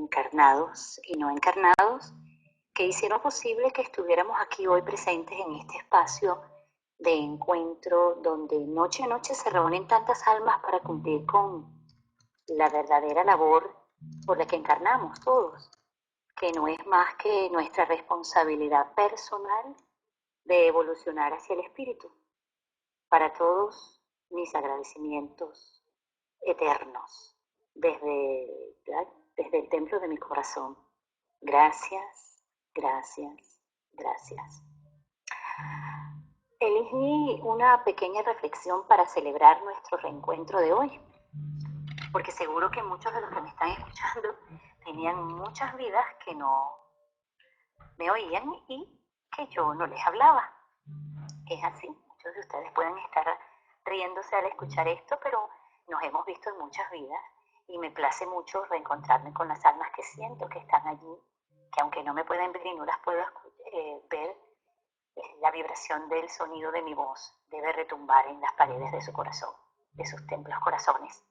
encarnados y no encarnados, que hicieron posible que estuviéramos aquí hoy presentes en este espacio de encuentro donde noche a noche se reúnen tantas almas para cumplir con la verdadera labor por la que encarnamos todos, que no es más que nuestra responsabilidad personal de evolucionar hacia el espíritu. Para todos mis agradecimientos eternos desde el templo de mi corazón. Gracias, gracias, gracias. Elegí una pequeña reflexión para celebrar nuestro reencuentro de hoy, porque seguro que muchos de los que me están escuchando tenían muchas vidas que no me oían y que yo no les hablaba. Es así, muchos de ustedes pueden estar riéndose al escuchar esto, pero nos hemos visto en muchas vidas y me place mucho reencontrarme con las almas que siento que están allí, que aunque no me pueden ver y no las puedo ver, la vibración del sonido de mi voz debe retumbar en las paredes de su corazón, de sus templos corazones.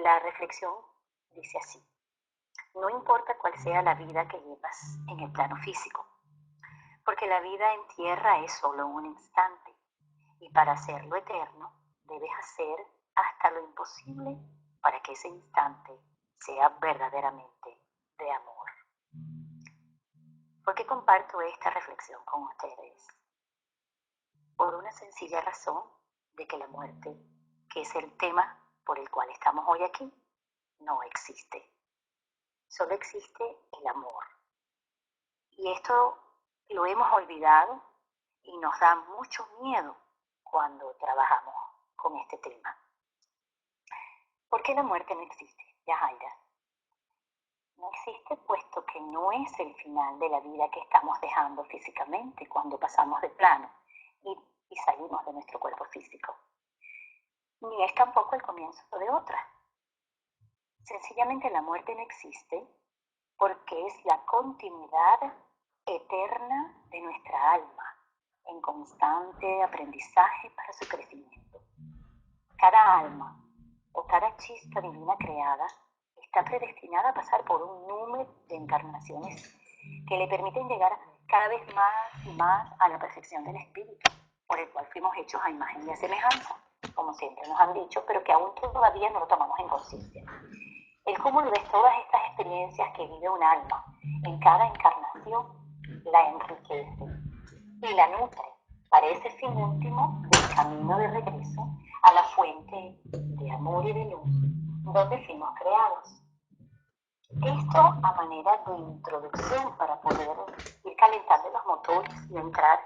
La reflexión dice así: no importa cuál sea la vida que llevas en el plano físico, porque la vida en tierra es solo un instante, y para hacerlo eterno debes hacer hasta lo imposible para que ese instante sea verdaderamente de amor. ¿Por qué comparto esta reflexión con ustedes? Por una sencilla razón de que la muerte, que es el tema por el cual estamos hoy aquí, no existe. Solo existe el amor. Y esto lo hemos olvidado y nos da mucho miedo cuando trabajamos con este tema. ¿Por qué la muerte no existe, Yajaira? No existe puesto que no es el final de la vida que estamos dejando físicamente cuando pasamos de plano y salimos de nuestro cuerpo físico. Ni es tampoco el comienzo de otra. Sencillamente la muerte no existe porque es la continuidad eterna de nuestra alma en constante aprendizaje para su crecimiento. Cada alma o cada chispa divina creada está predestinada a pasar por un número de encarnaciones que le permiten llegar cada vez más y más a la perfección del espíritu, por el cual fuimos hechos a imagen y a semejanza, como siempre nos han dicho, pero que aún todavía no lo tomamos en conciencia. El cúmulo de todas estas experiencias que vive un alma en cada encarnación la enriquece y la nutre para ese fin último del camino de regreso a la fuente de amor y de luz donde fuimos creados. Esto a manera de introducción para poder ir calentando los motores y entrar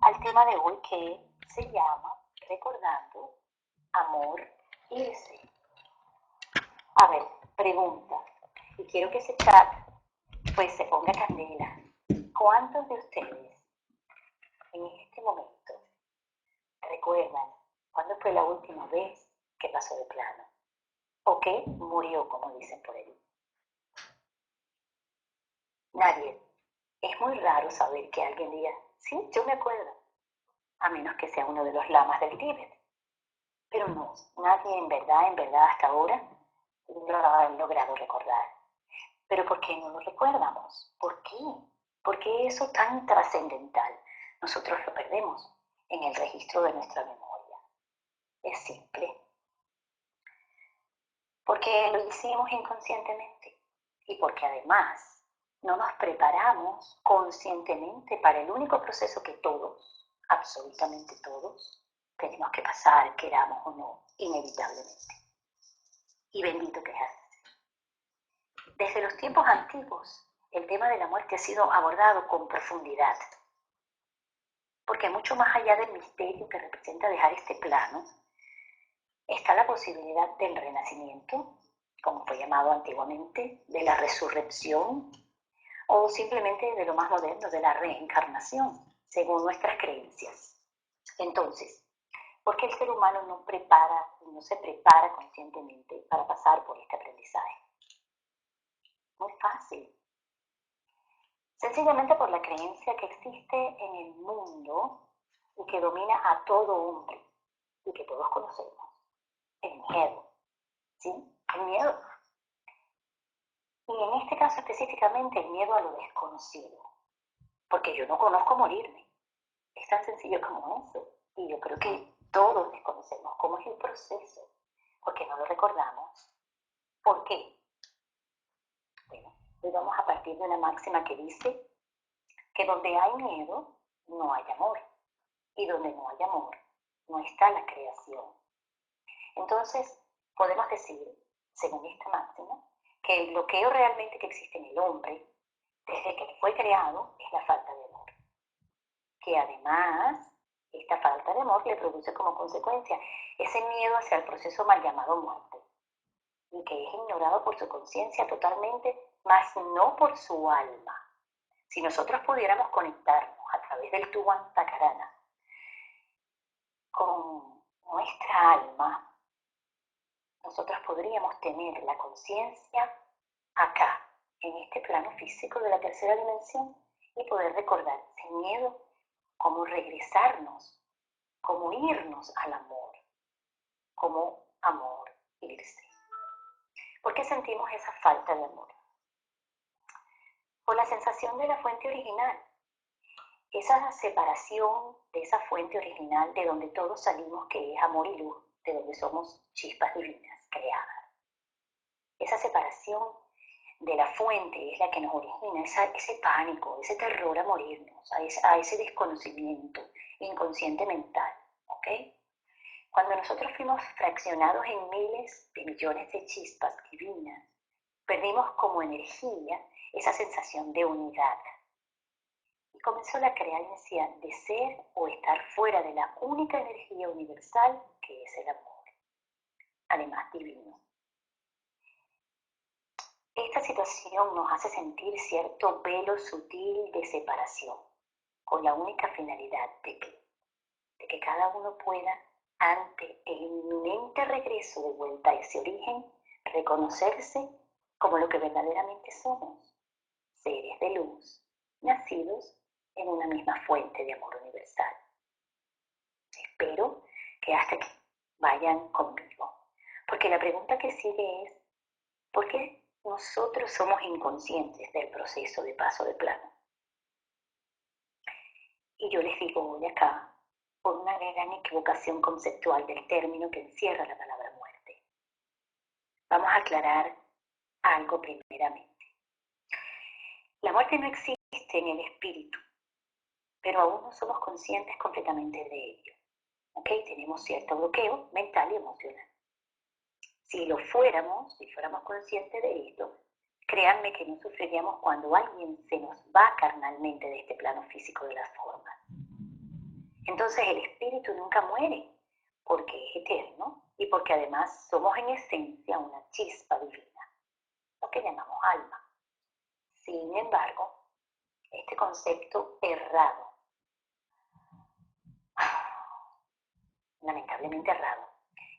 al tema de hoy, que se llama Recordando Amor y Deseo. A ver, pregunta, y quiero que ese chat pues se ponga candela. ¿Cuántos de ustedes en este momento recuerdan cuándo fue la última vez que pasó de plano? ¿O que murió, como dicen por ahí? Nadie. Es muy raro saber que alguien diga, sí, yo me acuerdo, a menos que sea uno de los lamas del Tíbet. Pero no, nadie en verdad, hasta ahora lo ha logrado recordar. ¿Pero por qué no lo recordamos? ¿Por qué? ¿Por qué eso tan trascendental nosotros lo perdemos en el registro de nuestra memoria? Es simple. Porque lo hicimos inconscientemente y porque además no nos preparamos conscientemente para el único proceso que todos, absolutamente todos, tenemos que pasar, queramos o no, inevitablemente. Y bendito que es así. Desde los tiempos antiguos, el tema de la muerte ha sido abordado con profundidad, porque mucho más allá del misterio que representa dejar este plano, está la posibilidad del renacimiento, como fue llamado antiguamente, de la resurrección, o simplemente de lo más moderno, de la reencarnación, según nuestras creencias. Entonces, ¿por qué el ser humano no se prepara conscientemente para pasar por este aprendizaje? Muy fácil. Sencillamente por la creencia que existe en el mundo y que domina a todo hombre y que todos conocemos: el miedo. ¿Sí? El miedo. Y en este caso específicamente el miedo a lo desconocido, porque yo no conozco morirme. Es tan sencillo como eso. Y yo creo que todos desconocemos cómo es el proceso, porque no lo recordamos. ¿Por qué? Bueno, hoy vamos a partir de una máxima que dice que donde hay miedo, no hay amor. Y donde no hay amor, no está la creación. Entonces, podemos decir, según esta máxima, que el bloqueo realmente que existe en el hombre, desde que fue creado, es la falta de amor. Que además, esta falta de amor le produce como consecuencia ese miedo hacia el proceso mal llamado muerte, y que es ignorado por su conciencia totalmente, mas no por su alma. Si nosotros pudiéramos conectarnos a través del Tuban Takarana con nuestra alma, nosotros podríamos tener la conciencia acá, en este plano físico de la tercera dimensión, y poder recordar sin miedo cómo regresarnos, cómo irnos al amor, cómo amor irse. ¿Por qué sentimos esa falta de amor? Por la sensación de la fuente original, esa separación de esa fuente original de donde todos salimos, que es amor y luz, de donde somos chispas divinas creadas. Esa separación de la fuente es la que nos origina ese pánico, ese terror a morirnos, a ese desconocimiento inconsciente mental, ¿ok? Cuando nosotros fuimos fraccionados en miles de millones de chispas divinas, perdimos como energía esa sensación de unidad. Y comenzó la creencia de ser o estar fuera de la única energía universal que es el amor, además divino. Esta situación nos hace sentir cierto velo sutil de separación, con la única finalidad de que cada uno pueda, ante el inminente regreso de vuelta a ese origen, reconocerse como lo que verdaderamente somos, seres de luz, nacidos en una misma fuente de amor universal. Espero que hasta aquí vayan conmigo, porque la pregunta que sigue es, ¿por qué nosotros somos inconscientes del proceso de paso de plano? Y yo les digo hoy acá, por una gran equivocación conceptual del término que encierra la palabra muerte. Vamos a aclarar algo primeramente. La muerte no existe en el espíritu, pero aún no somos conscientes completamente de ello. ¿Ok? Tenemos cierto bloqueo mental y emocional. Si fuéramos conscientes de esto, créanme que no sufriríamos cuando alguien se nos va carnalmente de este plano físico de las formas. Entonces el espíritu nunca muere, porque es eterno y porque además somos en esencia una chispa divina, lo que llamamos alma. Sin embargo, este concepto errado, lamentablemente errado,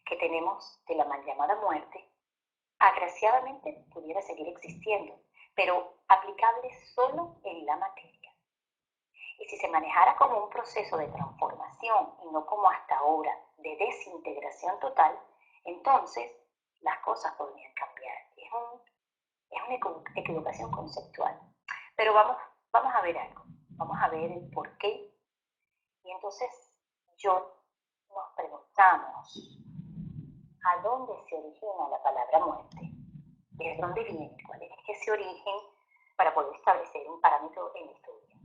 que tenemos de la mal llamada muerte, agraciadamente pudiera seguir existiendo, pero aplicable solo en la materia. Y si se manejara como un proceso de transformación y no como hasta ahora de desintegración total, entonces las cosas podrían cambiar. Es una equivocación conceptual. Pero vamos a ver algo, vamos a ver el por qué. Y entonces nos preguntamos, ¿a dónde se origina la palabra muerte? ¿De dónde viene? ¿Cuál es ese origen para poder establecer un parámetro en la historia?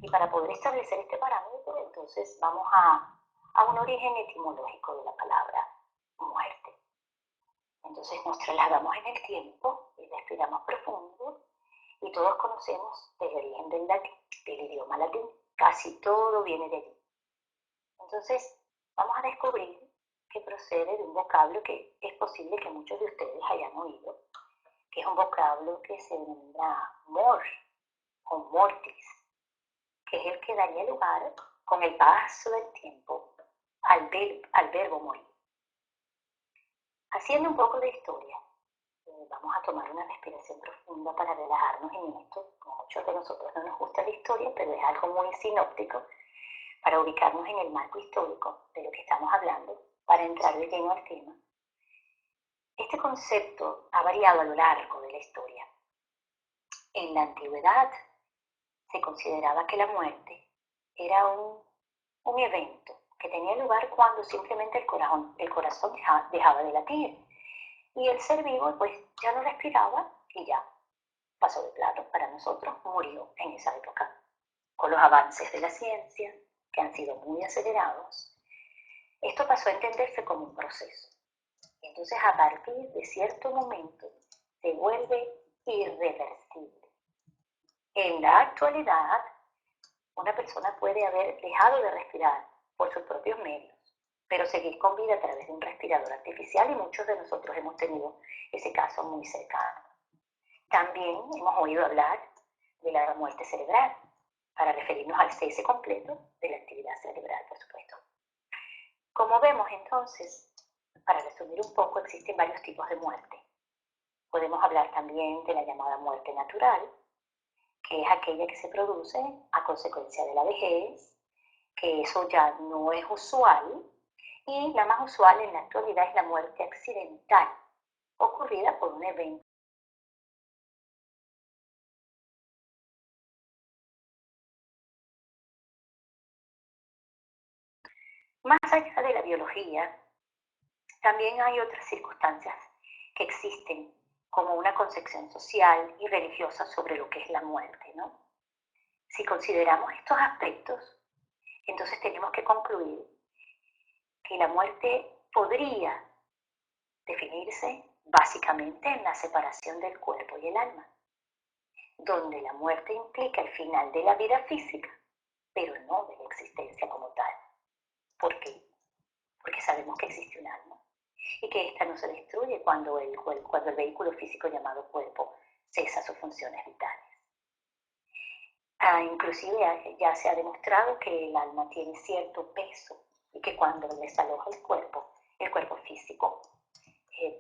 Y para poder establecer este parámetro, entonces vamos a un origen etimológico de la palabra muerte. Entonces nos trasladamos en el tiempo y respiramos profundo y todos conocemos del origen del latín, del idioma latín. Casi todo viene de allí. Entonces vamos a descubrir que procede de un vocablo que es posible que muchos de ustedes hayan oído, que es un vocablo que se denomina mor o mortis, que es el que daría lugar con el paso del tiempo al verbo morir. Haciendo un poco de historia, vamos a tomar una respiración profunda para relajarnos en esto. Como muchos de nosotros no nos gusta la historia, pero es algo muy sinóptico para ubicarnos en el marco histórico de lo que estamos hablando, para entrar de lleno al tema. Este concepto ha variado a lo largo de la historia, En la antigüedad se consideraba que la muerte era un evento que tenía lugar cuando simplemente el corazón dejaba de latir y el ser vivo pues ya no respiraba y ya pasó de plano. Para nosotros murió en esa época. Con los avances de la ciencia, que han sido muy acelerados, esto pasó a entenderse como un proceso. Y entonces a partir de cierto momento se vuelve irreversible. En la actualidad, una persona puede haber dejado de respirar por sus propios medios, pero seguir con vida a través de un respirador artificial, y muchos de nosotros hemos tenido ese caso muy cercano. También hemos oído hablar de la muerte cerebral, para referirnos al cese completo de la actividad cerebral, por supuesto. Como vemos entonces, para resumir un poco, existen varios tipos de muerte. Podemos hablar también de la llamada muerte natural, que es aquella que se produce a consecuencia de la vejez, que eso ya no es usual, y la más usual en la actualidad es la muerte accidental, ocurrida por un evento. Más allá de la biología, también hay otras circunstancias que existen como una concepción social y religiosa sobre lo que es la muerte, ¿no? Si consideramos estos aspectos, entonces tenemos que concluir que la muerte podría definirse básicamente en la separación del cuerpo y el alma, donde la muerte implica el final de la vida física, pero no de la existencia como tal. ¿Por qué? Porque sabemos que existe un alma y que ésta no se destruye cuando el vehículo físico llamado cuerpo cesa sus funciones vitales. Inclusive ya se ha demostrado que el alma tiene cierto peso y que cuando desaloja el cuerpo físico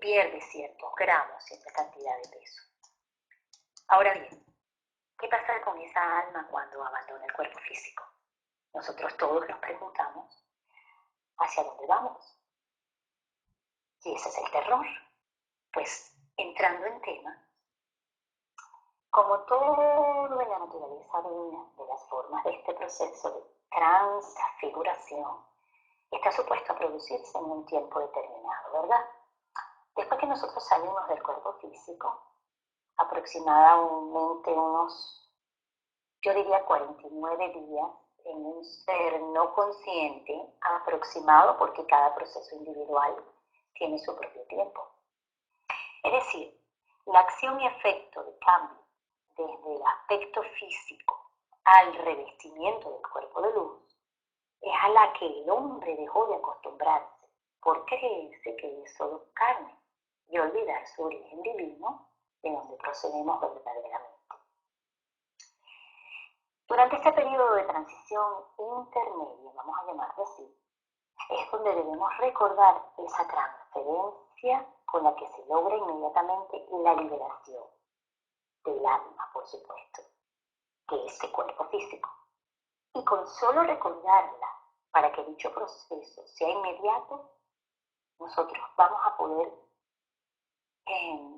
pierde ciertos gramos, cierta cantidad de peso. Ahora bien, ¿qué pasa con esa alma cuando abandona el cuerpo físico? Nosotros todos nos preguntamos, ¿hacia dónde vamos? Y ese es el terror. Pues entrando en tema, como todo en la naturaleza de las formas de este proceso de transfiguración, está supuesto a producirse en un tiempo determinado, ¿verdad? Después que nosotros salimos del cuerpo físico, aproximadamente yo diría 49 días en un ser no consciente, aproximado porque cada proceso individual tiene su propio tiempo. Es decir, la acción y efecto de cambio desde el aspecto físico al revestimiento del cuerpo de luz es a la que el hombre dejó de acostumbrarse por creerse que es solo carne y olvidar su origen divino de donde procedemos verdaderamente. Durante este periodo de transición intermedia, vamos a llamarlo así, es donde debemos recordar esa transferencia con la que se logra inmediatamente la liberación del alma, por supuesto, de ese cuerpo físico. Y con solo recordarla, para que dicho proceso sea inmediato, nosotros vamos a poder,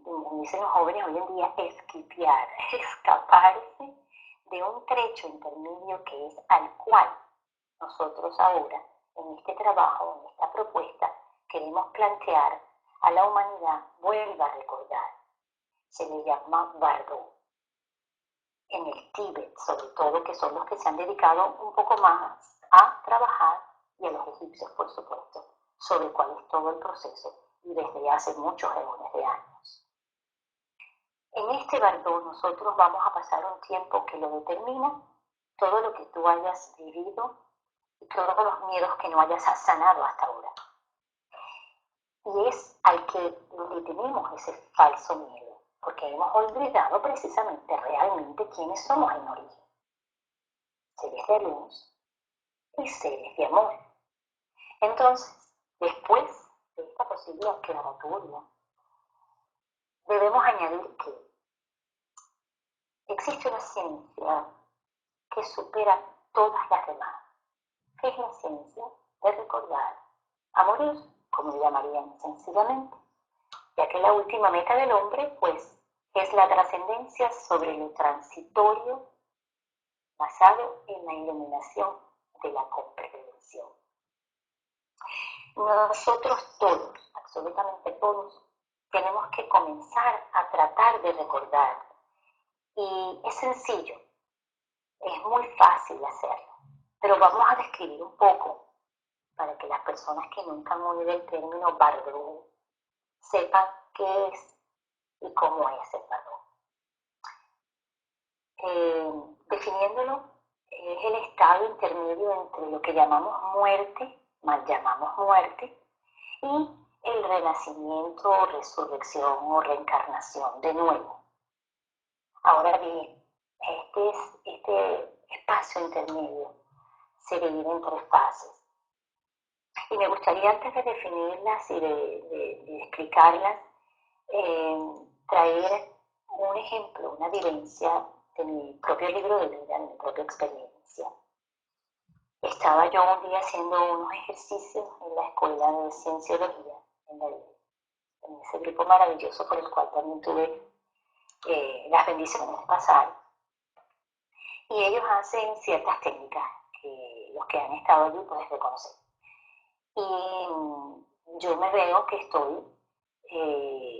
como dicen los jóvenes hoy en día, esquipear, escaparse de un trecho intermedio que es al cual nosotros ahora, en este trabajo, en esta propuesta, queremos plantear a la humanidad, vuelva a recordar. Se le llama Bardo. En el Tíbet, sobre todo, que son los que se han dedicado un poco más a trabajar, y a los egipcios, por supuesto, sobre cuál es todo el proceso, y desde hace muchos eones de años. En este Bardo nosotros vamos a pasar un tiempo que lo determina todo lo que tú hayas vivido y todos los miedos que no hayas sanado hasta ahora. Y es al que le tenemos ese falso miedo, porque hemos olvidado precisamente realmente quiénes somos en origen. Seres de luz y seres de amor. Entonces, después de esta posible aclaratoria, debemos añadir que existe una ciencia que supera todas las demás, que es la ciencia de recordar a morir, como le llamarían sencillamente, ya que la última meta del hombre, pues, es la trascendencia sobre lo transitorio basado en la iluminación de la comprensión. Nosotros todos, absolutamente todos, tenemos que comenzar a tratar de recordar. Y es sencillo, es muy fácil hacerlo, pero vamos a describir un poco para que las personas que nunca han oído el término Bardot sepan qué es y cómo es el Bardot. Definiéndolo, es el estado intermedio entre lo que llamamos muerte, mal llamamos muerte, y el renacimiento, resurrección o reencarnación de nuevo. Ahora bien, este espacio intermedio se divide en 3 fases. Y me gustaría, antes de definirlas y de explicarlas, traer un ejemplo, una vivencia de mi propio libro de vida, de mi propia experiencia. Estaba yo un día haciendo unos ejercicios en la escuela de cienciología, en ese grupo maravilloso por el cual también tuve las bendiciones de pasar. Y ellos hacen ciertas técnicas que los que han estado allí pues reconocen. Y yo me veo que estoy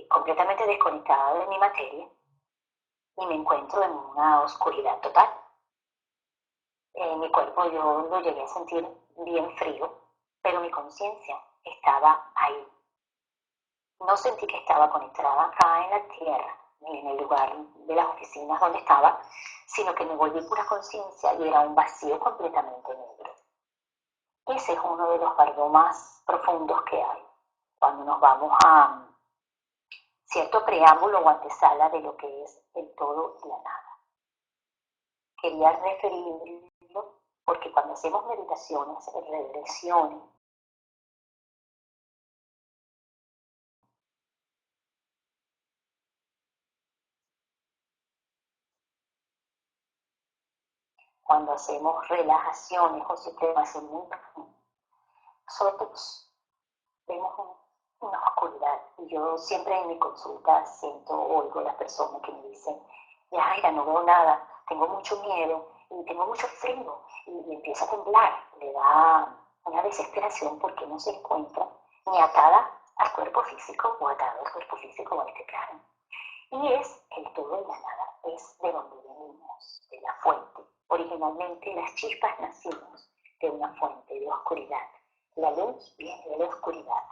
completamente desconectada de mi materia y me encuentro en una oscuridad total. Mi cuerpo yo lo llegué a sentir bien frío, pero mi conciencia estaba ahí. No sentí que estaba conectada acá en la tierra, ni en el lugar de las oficinas donde estaba, sino que me volví pura conciencia y era un vacío completamente negro. Ese es uno de los Bardot más profundos que hay, cuando nos vamos a cierto preámbulo o antesala de lo que es el todo y la nada. Quería referirlo porque cuando hacemos meditaciones, regresiones, cuando hacemos relajaciones o sistemas muy profundos, nosotros vemos una oscuridad. Y yo siempre en mi consulta oigo a las personas que me dicen, Yaira, no veo nada, tengo mucho miedo y tengo mucho frío y empieza a temblar. Le da una desesperación porque no se encuentra ni atada al cuerpo físico o atada al cuerpo físico o a este plano. Y es el todo y la nada, es de donde venimos, de la fuente. Originalmente las chispas nacimos de una fuente de oscuridad. La luz viene de la oscuridad.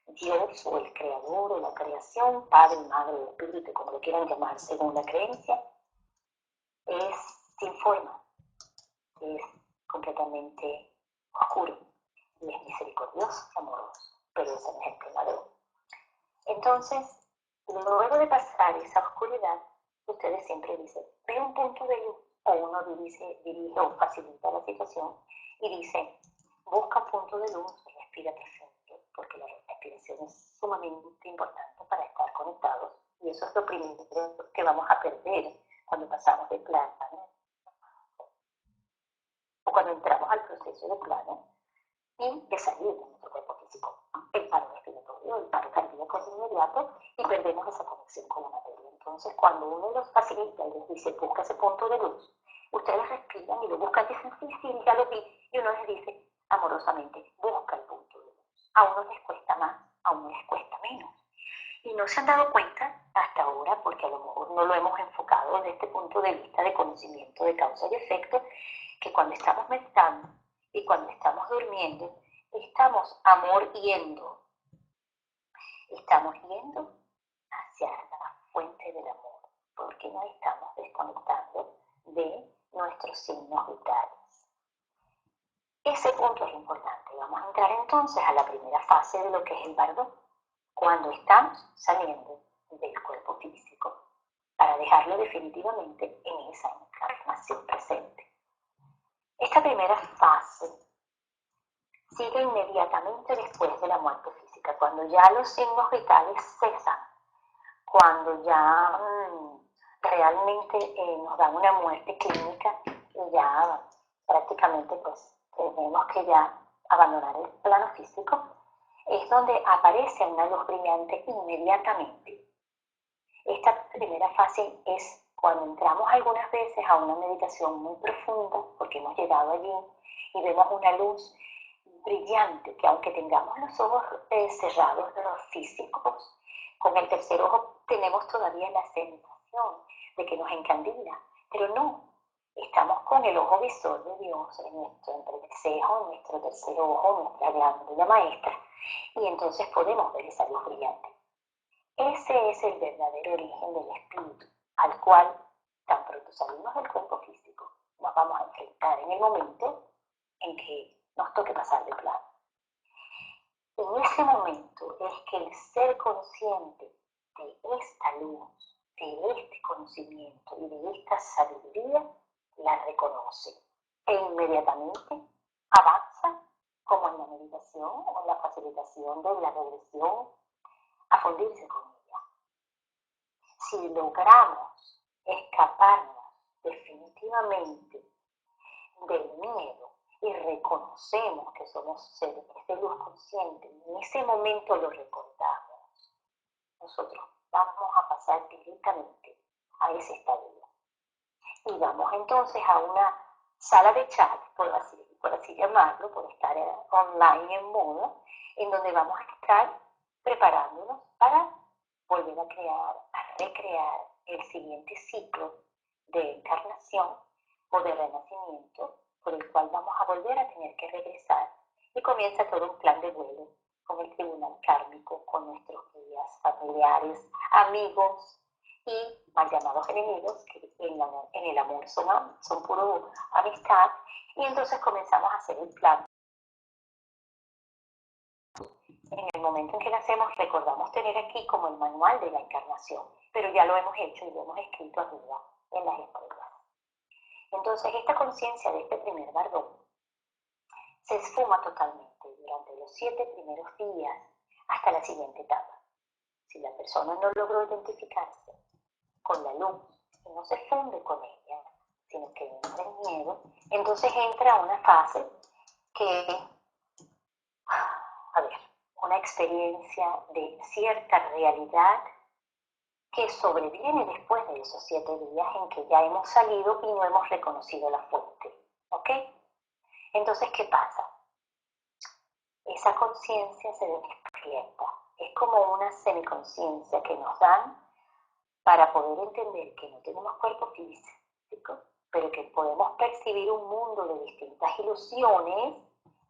Dios o el creador o la creación, padre, madre, espíritu, como lo quieran llamar según la creencia, es sin forma, es completamente oscuro y es misericordioso, amoroso, pero ese no es el tema de hoy. Entonces, luego de pasar esa oscuridad, ustedes siempre dicen, ve un punto de luz, o uno dirige o facilita la situación y dice, busca un punto de luz y respira profundo, porque la respiración es sumamente importante para estar conectados, y eso es lo primero que vamos a perder cuando pasamos de plano, o cuando entramos al proceso de plano, y de salir de nuestro cuerpo físico. El paro respiratorio, el paro cardíaco es inmediato y perdemos esa conexión con la materia. Entonces, cuando uno los facilita y les dice, busca ese punto de luz, ustedes respiran y lo buscan y dicen, sí, ya lo vi. Y uno les dice amorosamente, busca el punto de luz. A unos les cuesta más, a unos les cuesta menos. Y no se han dado cuenta hasta ahora, porque a lo mejor no lo hemos enfocado desde este punto de vista de conocimiento de causa y efecto, que cuando estamos meditando y cuando estamos durmiendo, estamos yendo hacia la fuente del amor, porque no estamos desconectando de nuestros signos vitales. Ese punto es importante. Vamos a entrar entonces a la primera fase de lo que es el Bardot, cuando estamos saliendo del cuerpo físico, para dejarlo definitivamente en esa encarnación presente. Esta primera fase sigue inmediatamente después de la muerte física, cuando ya los signos vitales cesan, cuando ya realmente nos dan una muerte clínica y ya prácticamente pues tenemos que ya abandonar el plano físico, es donde aparece una luz brillante inmediatamente. Esta primera fase es cuando entramos algunas veces a una meditación muy profunda, porque hemos llegado allí y vemos una luz brillante, que aunque tengamos los ojos cerrados de los físicos, con el tercer ojo tenemos todavía la sensación de que nos encandila, pero no, estamos con el ojo visor de Dios en nuestro entrecejo, en nuestro tercer ojo, nuestra glándula maestra, y entonces podemos ver esa luz brillante. Ese es el verdadero origen del espíritu, al cual, tan pronto salimos del cuerpo físico, nos vamos a enfrentar en el momento en que nos toque pasar de plano. En ese momento es que el ser consciente de esta luz, de este conocimiento y de esta sabiduría, la reconoce e inmediatamente avanza, como en la meditación o en la facilitación de la regresión, a fundirse con ella. Si logramos escaparnos definitivamente del miedo y reconocemos que somos seres de luz consciente, en ese momento lo recordamos, nosotros vamos a pasar directamente a ese estadio. Y vamos entonces a una sala de chat, por así llamarlo, por estar online en modo, en donde vamos a estar preparándonos para volver a crear, a recrear el siguiente ciclo de encarnación o de renacimiento, por el cual vamos a volver a tener que regresar. Y comienza todo un plan de vuelo con el tribunal kármico, con nuestros guías, familiares, amigos y mal llamados enemigos, que en el amor son puro amistad. Y entonces comenzamos a hacer el plan. En el momento en que nacemos recordamos tener aquí como el manual de la encarnación, pero ya lo hemos hecho y lo hemos escrito arriba en las estrellas. Entonces esta conciencia de este primer bardón se esfuma totalmente durante los 7 primeros días hasta la siguiente etapa. Si la persona no logró identificarse con la luz y no se funde con ella, sino que entra en miedo, entonces entra una fase que, una experiencia de cierta realidad que sobreviene después de esos 7 días en que ya hemos salido y no hemos reconocido la fuente. ¿Ok? Entonces, ¿qué pasa? Esa conciencia se despierta. Es como una semiconciencia que nos dan para poder entender que no tenemos cuerpo físico, pero que podemos percibir un mundo de distintas ilusiones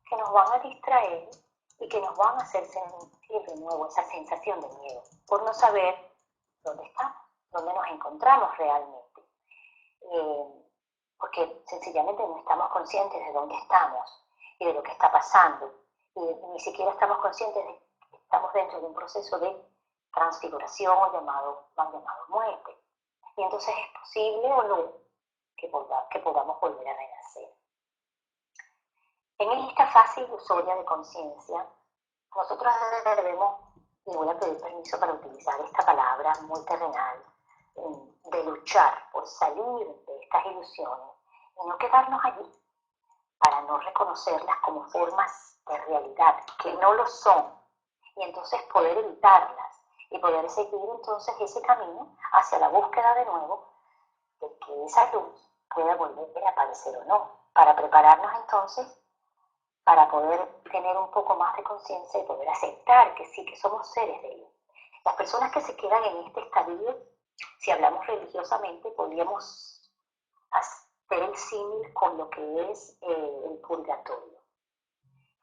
que nos van a distraer y que nos van a hacer sentir de nuevo esa sensación de miedo, por no saber dónde estamos, dónde nos encontramos realmente. Porque sencillamente no estamos conscientes de dónde estamos y de lo que está pasando. Y ni siquiera estamos conscientes de que estamos dentro de un proceso de transfiguración o mal llamado muerte. Y entonces es posible o no que podamos volver a renacer. En esta fase ilusoria de conciencia, nosotros debemos, y voy a pedir permiso para utilizar esta palabra muy terrenal, de luchar por salir de estas ilusiones y no quedarnos allí para no reconocerlas como formas de realidad, que no lo son, y entonces poder evitarlas y poder seguir entonces ese camino hacia la búsqueda de nuevo de que esa luz pueda volver a aparecer o no, para prepararnos entonces para poder tener un poco más de conciencia y poder aceptar que sí, que somos seres de luz. Las personas que se quedan en este estadio, si hablamos religiosamente, podríamos hacer el símil con lo que es el purgatorio,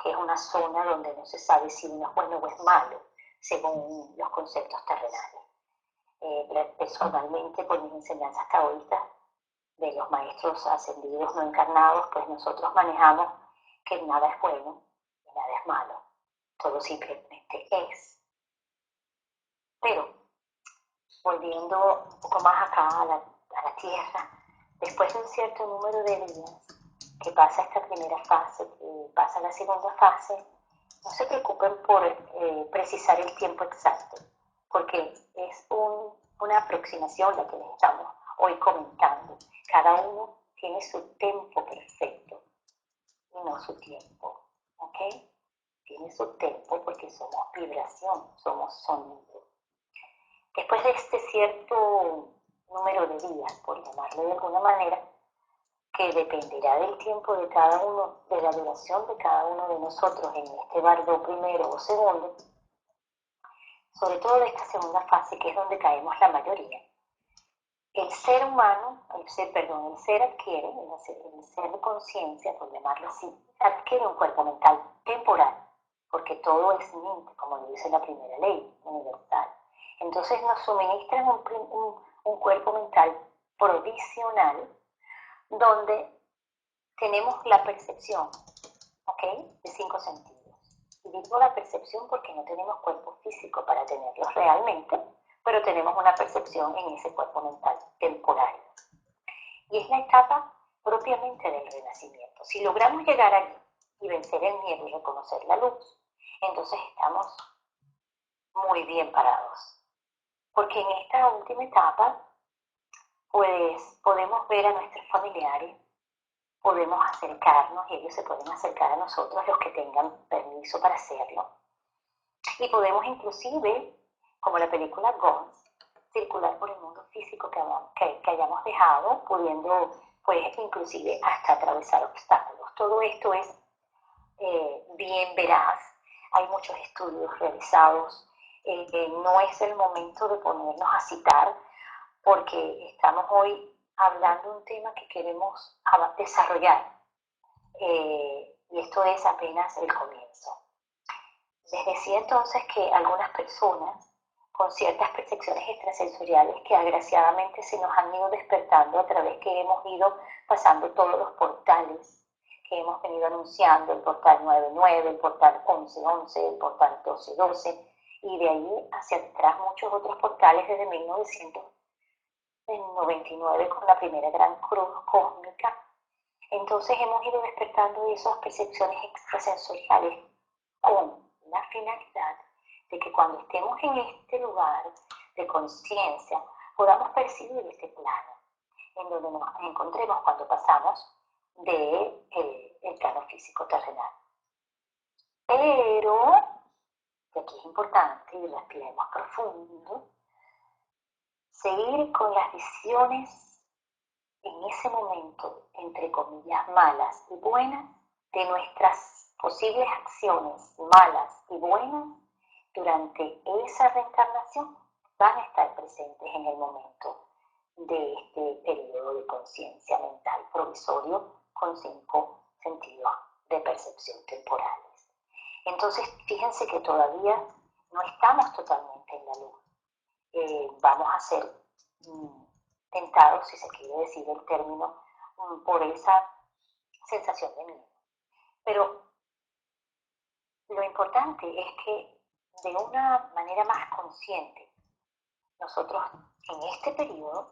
que es una zona donde no se sabe si uno es bueno o es malo, según los conceptos terrenales. Personalmente, por mis enseñanzas taoístas de los maestros ascendidos no encarnados, pues nosotros manejamos que nada es bueno y nada es malo, todo simplemente es. Pero, volviendo un poco más acá a la Tierra, después de un cierto número de días que pasa esta primera fase, que pasa la segunda fase, no se preocupen por precisar el tiempo exacto, porque es una aproximación la que les estamos hoy comentando. Cada uno tiene su tiempo perfecto y no su tiempo, ¿ok? Tiene su tiempo porque somos vibración, somos sonido. Después de este cierto número de días, por llamarlo de alguna manera, que dependerá del tiempo de cada uno, de la duración de cada uno de nosotros en este bardo primero o segundo, sobre todo de esta segunda fase, que es donde caemos la mayoría. El ser humano, el ser adquiere, el ser de conciencia, por llamarlo así, adquiere un cuerpo mental temporal, porque todo es mente, como lo dice la primera ley universal. Entonces nos suministran un cuerpo mental provisional donde tenemos la percepción, ¿ok? De 5 sentidos. Y digo la percepción porque no tenemos cuerpo físico para tenerlos realmente, pero tenemos una percepción en ese cuerpo mental temporario. Y es la etapa propiamente del renacimiento. Si logramos llegar allí y vencer el miedo y reconocer la luz, entonces estamos muy bien parados. Porque en esta última etapa, pues podemos ver a nuestros familiares, podemos acercarnos y ellos se pueden acercar a nosotros, los que tengan permiso para hacerlo. Y podemos inclusive, como la película Ghost, circular por el mundo físico que hayamos dejado, pudiendo pues inclusive hasta atravesar obstáculos. Todo esto es bien veraz. Hay muchos estudios realizados. No es el momento de ponernos a citar porque estamos hoy hablando de un tema que queremos desarrollar. Y esto es apenas el comienzo. Les decía entonces que algunas personas con ciertas percepciones extrasensoriales que agraciadamente se nos han ido despertando a través que hemos ido pasando todos los portales que hemos venido anunciando, el portal 99, el portal 1111, el portal 1212, y de ahí hacia atrás muchos otros portales desde 1999 con la primera gran cruz cósmica. Entonces hemos ido despertando esas percepciones extrasensoriales con la finalidad de que cuando estemos en este lugar de conciencia podamos percibir este plano en donde nos encontremos cuando pasamos del plano físico terrenal. Pero, y aquí es importante, y respiremos profundo, seguir con las visiones en ese momento, entre comillas, malas y buenas, de nuestras posibles acciones malas y buenas durante esa reencarnación, van a estar presentes en el momento de este periodo de conciencia mental provisorio con 5 sentidos de percepción temporales. Entonces, fíjense que todavía no estamos totalmente en la luz. Vamos a ser tentados, si se quiere decir el término, por esa sensación de miedo. Pero lo importante es que de una manera más consciente, nosotros en este periodo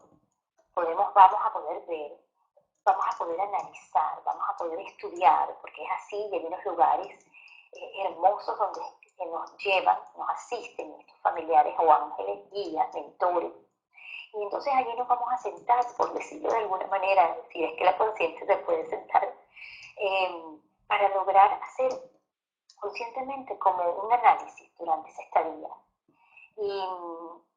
vamos a poder ver, vamos a poder analizar, vamos a poder estudiar, porque es así, y hay unos lugares hermosos donde nos llevan, nos asisten estos familiares o ángeles, guías, mentores. Y entonces allí nos vamos a sentar, por decirlo de alguna manera, si es que la conciencia se puede sentar, para lograr hacer conscientemente como un análisis durante esa estadía. ¿Y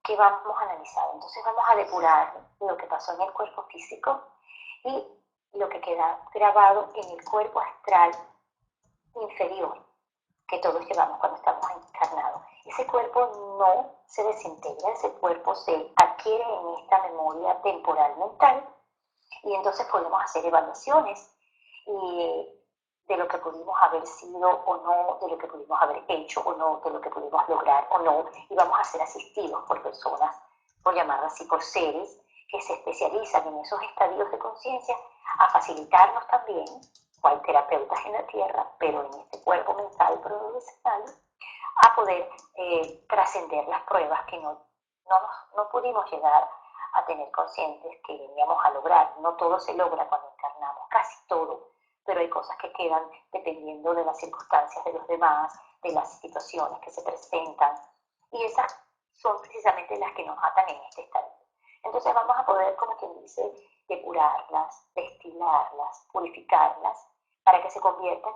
qué vamos a analizar? Entonces vamos a depurar lo que pasó en el cuerpo físico y lo que queda grabado en el cuerpo astral inferior que todos llevamos cuando estamos encarnados. Ese cuerpo no se desintegra, ese cuerpo se adquiere en esta memoria temporal mental y entonces podemos hacer evaluaciones de lo que pudimos haber sido o no, de lo que pudimos haber hecho o no, de lo que pudimos lograr o no, y vamos a ser asistidos por personas, por llamarlo así, por seres que se especializan en esos estadios de conciencia a facilitarnos también, cual terapeutas en la tierra, pero en este cuerpo mental provisional, a poder trascender las pruebas que no pudimos llegar a tener conscientes que veníamos a lograr. No todo se logra cuando encarnamos, casi todo, pero hay cosas que quedan dependiendo de las circunstancias de los demás, de las situaciones que se presentan, y esas son precisamente las que nos atan en este estado. Entonces vamos a poder, como quien dice, depurarlas, destilarlas, purificarlas, para que se conviertan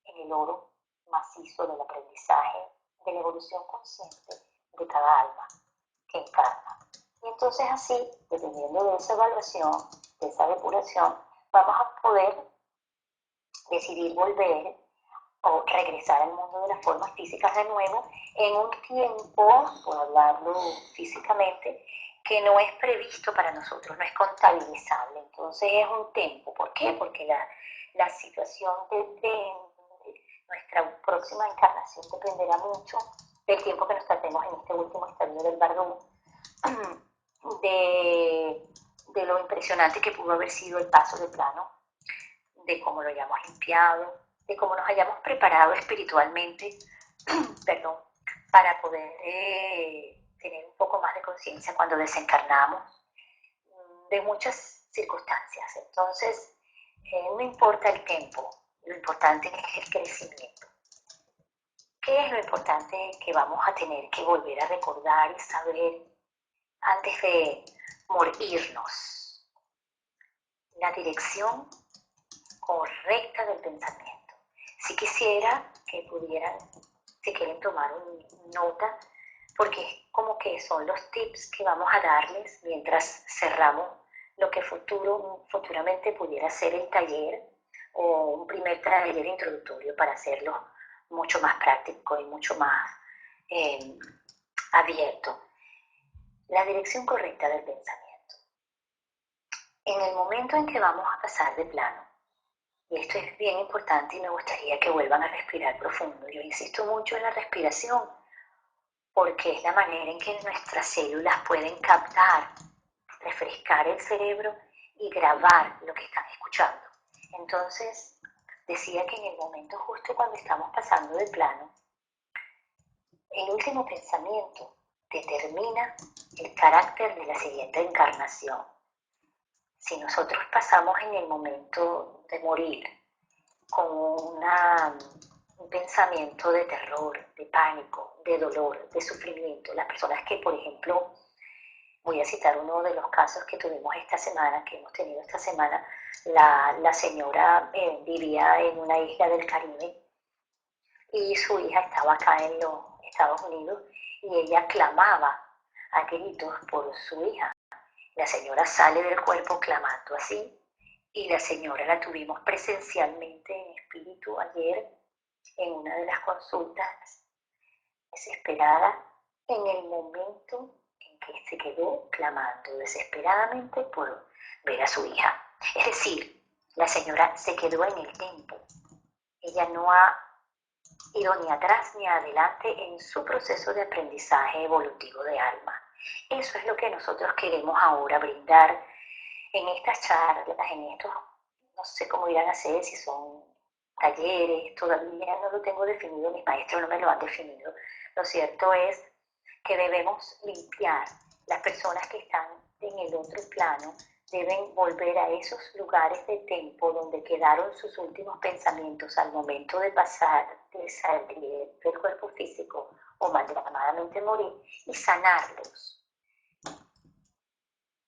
en el oro macizo del aprendizaje, de la evolución consciente de cada alma que encarna. Y entonces así, dependiendo de esa evaluación, de esa depuración, vamos a poder decidir volver o regresar al mundo de las formas físicas de nuevo en un tiempo, por hablarlo físicamente, que no es previsto para nosotros, no es contabilizable. Entonces es un tiempo. ¿Por qué? Porque la situación de nuestra próxima encarnación dependerá mucho del tiempo que nos tratemos en este último estadio del Bardú, de lo impresionante que pudo haber sido el paso de plano, de cómo lo hayamos limpiado, de cómo nos hayamos preparado espiritualmente, perdón, para poder tener un poco más de conciencia cuando desencarnamos, de muchas circunstancias. Entonces, no importa el tiempo, lo importante es el crecimiento. ¿Qué es lo importante que vamos a tener que volver a recordar y saber antes de morirnos? La dirección correcta del pensamiento. Si quisiera que pudieran, si quieren tomar nota, porque es como que son los tips que vamos a darles mientras cerramos lo que futuramente pudiera ser el taller o un primer taller introductorio para hacerlo mucho más práctico y mucho más abierto. La dirección correcta del pensamiento. En el momento en que vamos a pasar de plano, y esto es bien importante y me gustaría que vuelvan a respirar profundo. Yo insisto mucho en la respiración porque es la manera en que nuestras células pueden captar, refrescar el cerebro y grabar lo que están escuchando. Entonces, decía que en el momento justo cuando estamos pasando de plano, el último pensamiento determina el carácter de la siguiente encarnación. Si nosotros pasamos en el momento de morir con un pensamiento de terror, de pánico, de dolor, de sufrimiento, las personas que, por ejemplo, voy a citar uno de los casos que tuvimos esta semana, que hemos tenido esta semana, la señora vivía en una isla del Caribe y su hija estaba acá en los Estados Unidos y ella clamaba a gritos por su hija. La señora sale del cuerpo clamando así y la señora la tuvimos presencialmente en espíritu ayer en una de las consultas, desesperada en el momento en que se quedó clamando desesperadamente por ver a su hija. Es decir, la señora se quedó en el tiempo. Ella no ha ido ni atrás ni adelante en su proceso de aprendizaje evolutivo de alma. Eso es lo que nosotros queremos ahora brindar en estas charlas, en estos, no sé cómo irán a ser, si son talleres, todavía no lo tengo definido, mis maestros no me lo han definido. Lo cierto es que debemos limpiar. Las personas que están en el otro plano deben volver a esos lugares de tiempo donde quedaron sus últimos pensamientos al momento de pasar, de salir del cuerpo físico o mal llamadamente morir y sanarlos.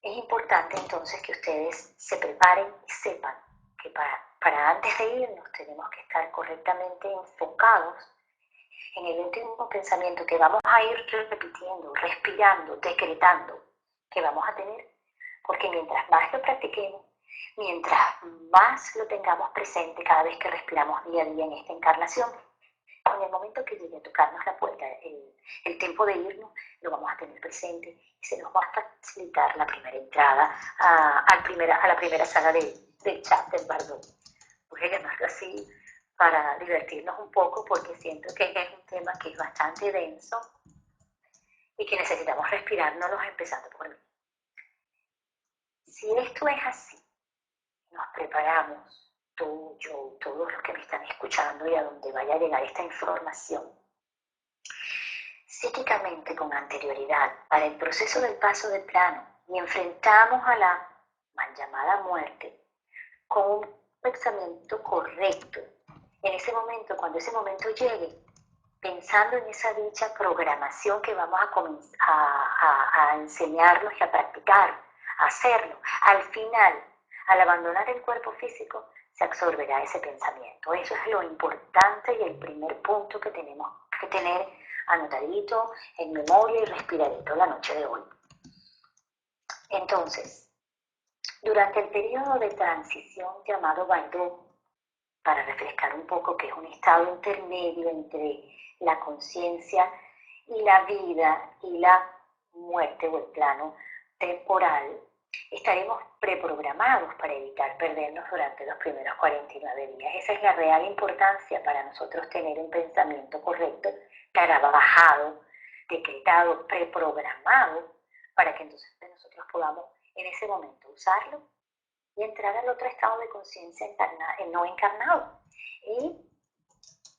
Es importante entonces que ustedes se preparen y sepan que para antes de irnos tenemos que estar correctamente enfocados en el último pensamiento que vamos a ir repitiendo, respirando, decretando que vamos a tener, porque mientras más lo practiquemos, mientras más lo tengamos presente cada vez que respiramos día a día en esta encarnación, en el momento que llegue a tocarnos la puerta, el tiempo de irnos, lo vamos a tener presente y se nos va a facilitar la primera entrada a la primera sala del chat del Bardú. Voy a llamarlo así para divertirnos un poco porque siento que es un tema que es bastante denso y que necesitamos respirárnoslos empezando por mí. Si esto es así, nos preparamos, tú, yo, todos los que me están escuchando y a donde vaya a llegar esta información, psíquicamente con anterioridad para el proceso del paso de plano y enfrentamos a la mal llamada muerte con un pensamiento correcto. En ese momento, cuando ese momento llegue, pensando en esa dicha programación que vamos a enseñarnos y a practicar, a hacerlo, al final, al abandonar el cuerpo físico, se absorberá ese pensamiento. Eso es lo importante y el primer punto que tenemos que tener anotadito, en memoria y respiradito la noche de hoy. Entonces, durante el periodo de transición llamado Baidu, para refrescar un poco, que es un estado intermedio entre la conciencia y la vida y la muerte o el plano temporal, estaremos preprogramados para evitar perdernos durante los primeros 49 días. Esa es la real importancia para nosotros tener un pensamiento correcto, trabajado, decretado, preprogramado, para que entonces nosotros podamos en ese momento usarlo y entrar al otro estado de conciencia no encarnado,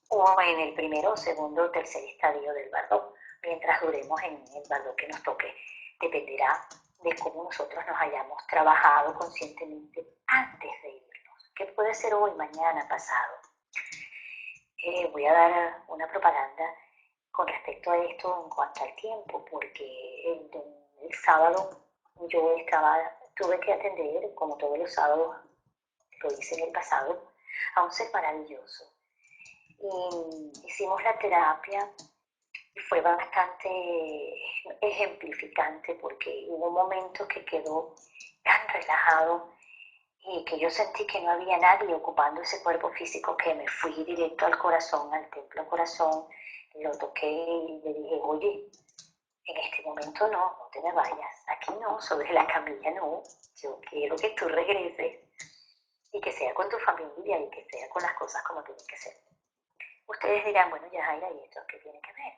o en el primero, segundo o tercer estadio del bardo, mientras duremos en el bardo que nos toque. Dependerá de cómo nosotros nos hayamos trabajado conscientemente antes de irnos, que puede ser hoy, mañana, pasado. Voy a dar una propaganda con respecto a esto en cuanto al tiempo, porque el sábado yo tuve que atender, como todos los sábados lo hice en el pasado, a un ser maravilloso. Y hicimos la terapia y fue bastante ejemplificante, porque hubo momentos que quedó tan relajado y que yo sentí que no había nadie ocupando ese cuerpo físico, que me fui directo al corazón, al templo corazón, lo toqué y le dije, oye, en este momento no te me vayas, aquí no, sobre la camilla no, yo quiero que tú regreses y que sea con tu familia y que sea con las cosas como tienen que ser. Ustedes dirán, bueno, Yajaira, ¿y esto qué tiene que ver?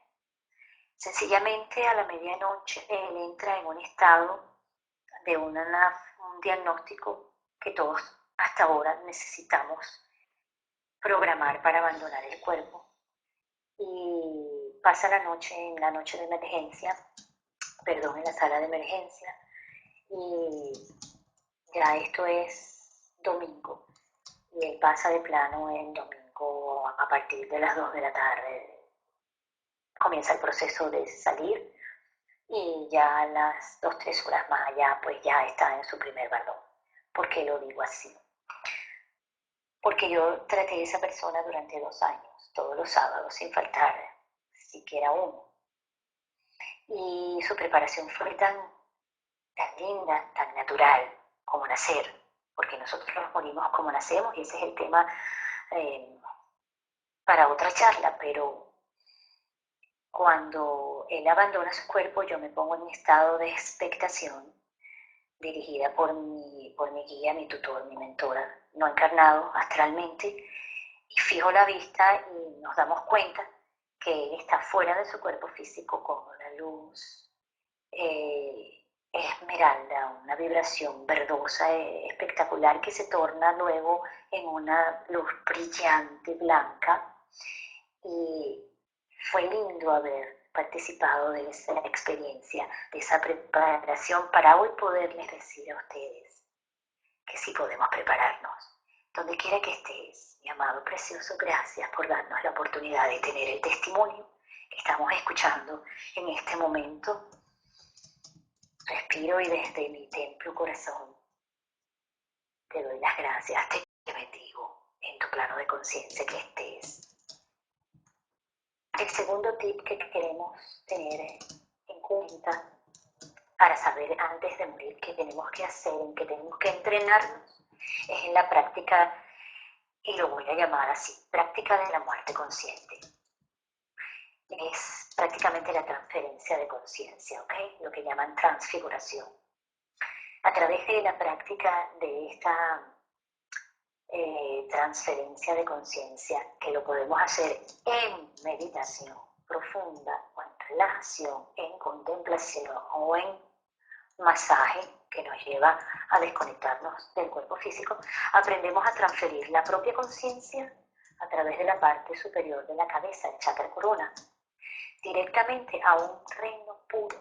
Sencillamente a la medianoche él entra en un estado de un diagnóstico que todos hasta ahora necesitamos programar para abandonar el cuerpo. Y pasa la noche en la noche de emergencia, en la sala de emergencia, y ya esto es domingo, y él pasa de plano en domingo a partir de las 2 de la tarde. Comienza el proceso de salir y ya a las 2-3 horas más allá, pues ya está en su primer balón. ¿Por qué lo digo así? Porque yo traté a esa persona durante 2 años, todos los sábados, sin faltar siquiera uno. Y su preparación fue tan linda, tan natural como nacer, porque nosotros nos morimos como nacemos, y ese es el tema para otra charla, pero cuando él abandona su cuerpo, yo me pongo en un estado de expectación, dirigida por mi guía, mi tutor, mi mentora, no encarnado astralmente, y fijo la vista y nos damos cuenta que él está fuera de su cuerpo físico con una luz esmeralda, una vibración verdosa espectacular, que se torna luego en una luz brillante, blanca, y fue lindo haber participado de esa experiencia, de esa preparación, para hoy poderles decir a ustedes que sí podemos prepararnos. Donde quiera que estés, mi amado precioso, gracias por darnos la oportunidad de tener el testimonio que estamos escuchando en este momento. Respiro y desde mi templo corazón te doy las gracias, te bendigo en tu plano de conciencia que estés. El segundo tip que queremos tener en cuenta para saber antes de morir qué tenemos que hacer, en qué tenemos que entrenarnos, es en la práctica, y lo voy a llamar así, práctica de la muerte consciente. Es prácticamente la transferencia de conciencia, ¿ok? Lo que llaman transfiguración. A través de la práctica de esta transferencia de conciencia, que lo podemos hacer en meditación profunda, o en relajación, en contemplación, o en masaje que nos lleva a desconectarnos del cuerpo físico, aprendemos a transferir la propia conciencia a través de la parte superior de la cabeza, el chakra corona, directamente a un reino puro,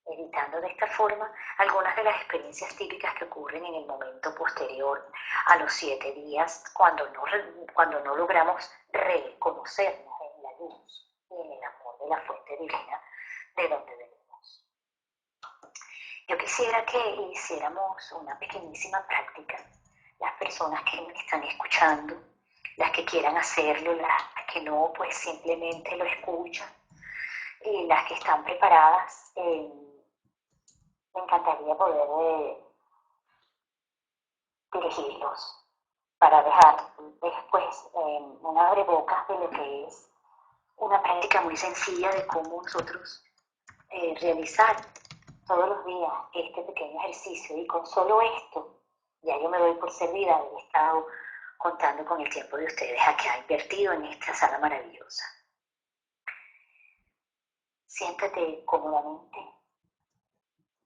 evitando de esta forma algunas de las experiencias típicas que ocurren en el momento posterior a los 7 días, cuando no logramos reconocernos en la luz y en el amor de la fuente divina de donde venimos. Yo quisiera que hiciéramos una pequeñísima práctica, las personas que me están escuchando, Las que quieran hacerlo, las que no, pues simplemente lo escuchan. Y las que están preparadas, me encantaría poder dirigirlos para dejar después una abrebocas de lo que es una práctica muy sencilla de cómo nosotros realizar todos los días este pequeño ejercicio. Y con solo esto, ya yo me doy por servida de haber estado contando con el tiempo de ustedes a que ha invertido en esta sala maravillosa. Siéntate cómodamente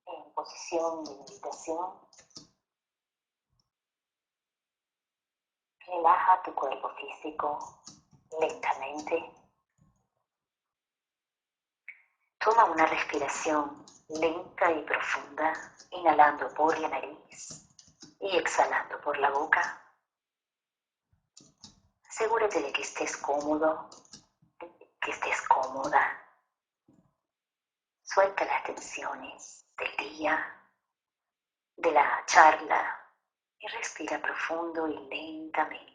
en posición de meditación. Relaja tu cuerpo físico lentamente. Toma una respiración lenta y profunda, inhalando por la nariz y exhalando por la boca. Asegúrate de que estés cómodo, que estés cómoda. Suelta las tensiones del día, de la charla, y respira profundo y lentamente.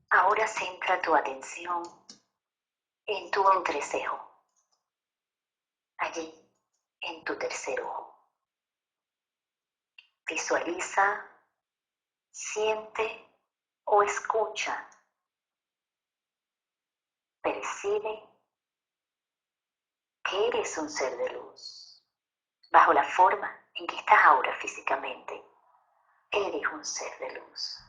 Ahora centra tu atención en tu entrecejo, allí en tu tercer ojo. Visualiza, siente o escucha, percibe que eres un ser de luz. Bajo la forma en que estás ahora físicamente, eres un ser de luz.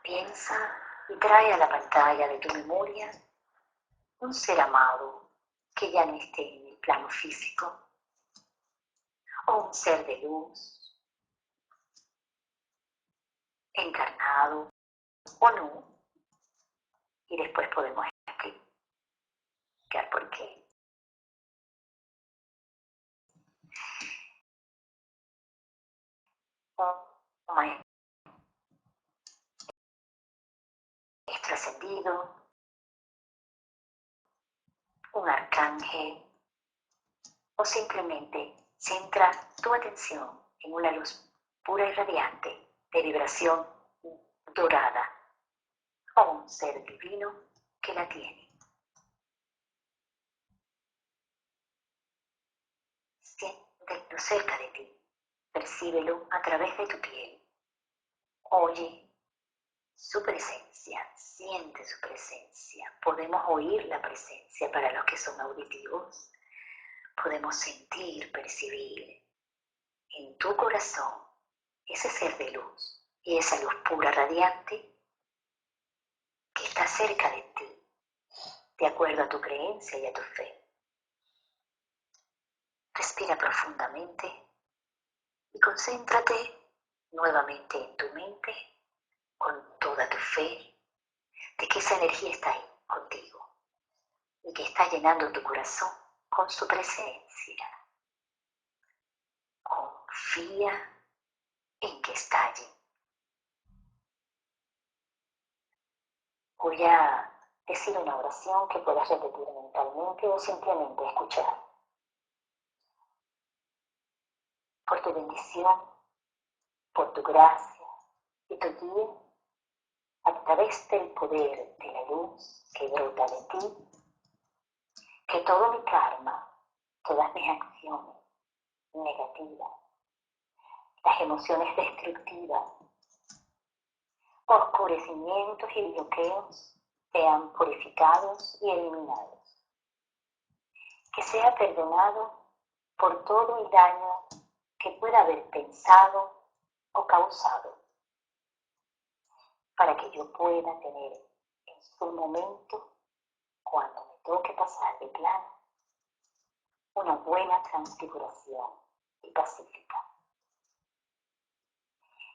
Piensa y trae a la pantalla de tu memoria un ser amado que ya no esté en el plano físico, o un ser de luz, encarnado o no, y después podemos explicar por qué. Un maestro ascendido, un arcángel, o simplemente centra tu atención en una luz pura y radiante de vibración dorada, o un ser divino que la tiene. Siéntelo cerca de ti, percíbelo a través de tu piel. Oye su presencia, siente su presencia. Podemos oír la presencia para los que son auditivos. Podemos sentir, percibir en tu corazón ese ser de luz y esa luz pura, radiante, que está cerca de ti, de acuerdo a tu creencia y a tu fe. Respira profundamente y concéntrate nuevamente en tu mente con toda tu fe de que esa energía está ahí contigo y que está llenando tu corazón con su presencia. Confía en que está allí. Voy a decir una oración que puedas repetir mentalmente o simplemente escuchar. Por tu bendición, por tu gracia y tu guía, a través del poder de la luz que brota de ti, que todo mi karma, todas mis acciones negativas, las emociones destructivas, oscurecimientos y bloqueos sean purificados y eliminados. Que sea perdonado por todo el daño que pueda haber pensado o causado, para que yo pueda tener en su momento, cuando me toque pasar de plano, una buena transfiguración y pacífica.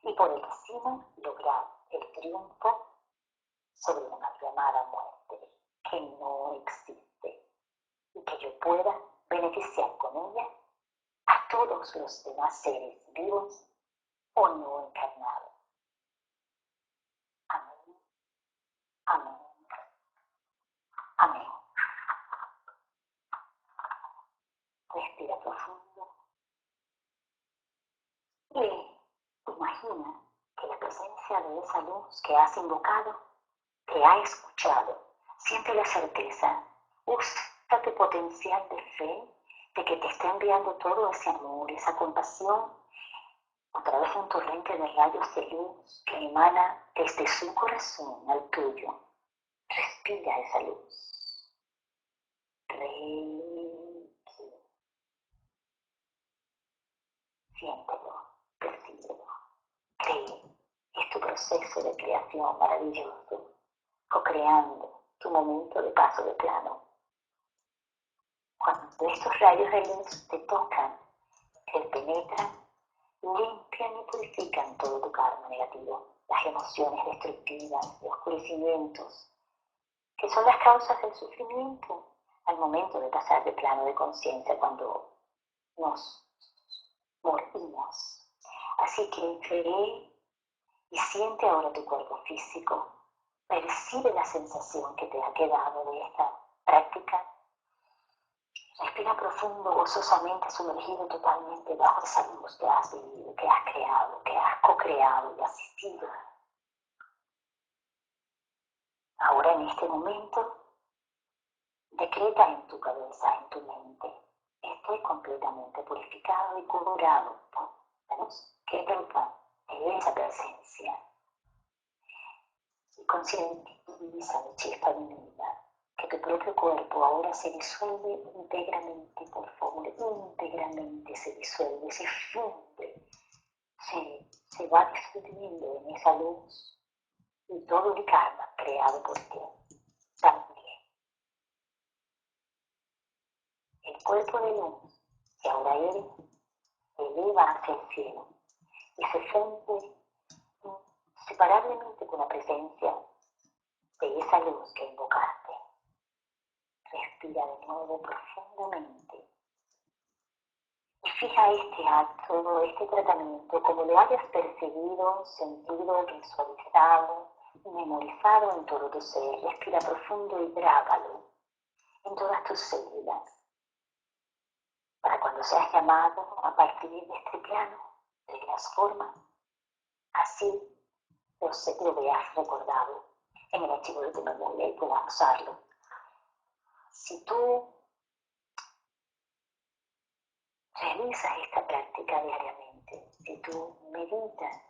Y por encima lograr el triunfo sobre una mal llamada muerte que no existe y que yo pueda beneficiar con ella a todos los demás seres vivos o no encarnados. Amén, amén presencia de esa luz que has invocado te ha escuchado. Siente la certeza. Usa tu potencial de fe de que te está enviando todo ese amor, esa compasión, a través de un torrente de rayos de luz que emana desde su corazón al tuyo. Respira esa luz. Reiki. Siéntelo, percíbelo. Cree. Es tu proceso de creación maravilloso, co-creando tu momento de paso de plano. Cuando estos rayos de luz te tocan, te penetran, limpian y purifican todo tu karma negativo, las emociones destructivas, los oscurecimientos, que son las causas del sufrimiento al momento de pasar de plano de conciencia cuando nos morimos. Así que cree y siente ahora tu cuerpo físico. Percibe la sensación que te ha quedado de esta práctica. Respira profundo, gozosamente sumergido totalmente bajo esa luz que has vivido, que has creado, que has co-creado y asistido. Ahora en este momento, decreta en tu cabeza, en tu mente: estoy completamente purificado y curado por la luz que venga de esa presencia. Y concientiza la chispa divina, que tu propio cuerpo ahora se disuelve íntegramente, por favor, íntegramente se disuelve, se funde, se va disolviendo en esa luz y todo el karma creado por ti también. El cuerpo de luz que ahora eres eleva hacia el cielo y se funde inseparablemente con la presencia de esa luz que invocaste. Respira de nuevo profundamente y fija este acto, este tratamiento, como lo hayas percibido, sentido, visualizado, memorizado en todo tu ser. Respira profundo y grábalo en todas tus células, para cuando seas llamado a partir de este plano, de las formas, así lo veas recordado en el archivo de tu memoria y puedas usarlo. Si tú realizas esta práctica diariamente, si tú meditas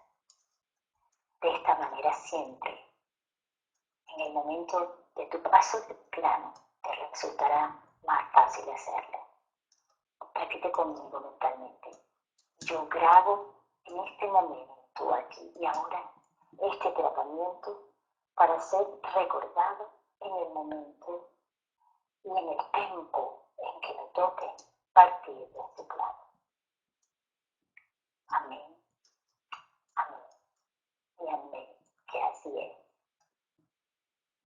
de esta manera siempre, en el momento de tu paso de plano, te resultará más fácil hacerlo. Repite conmigo mentalmente: yo grabo en este momento, aquí y ahora, este tratamiento para ser recordado en el momento y en el tiempo en que me toque partir de este plano. Amén, amén y amén, que así es.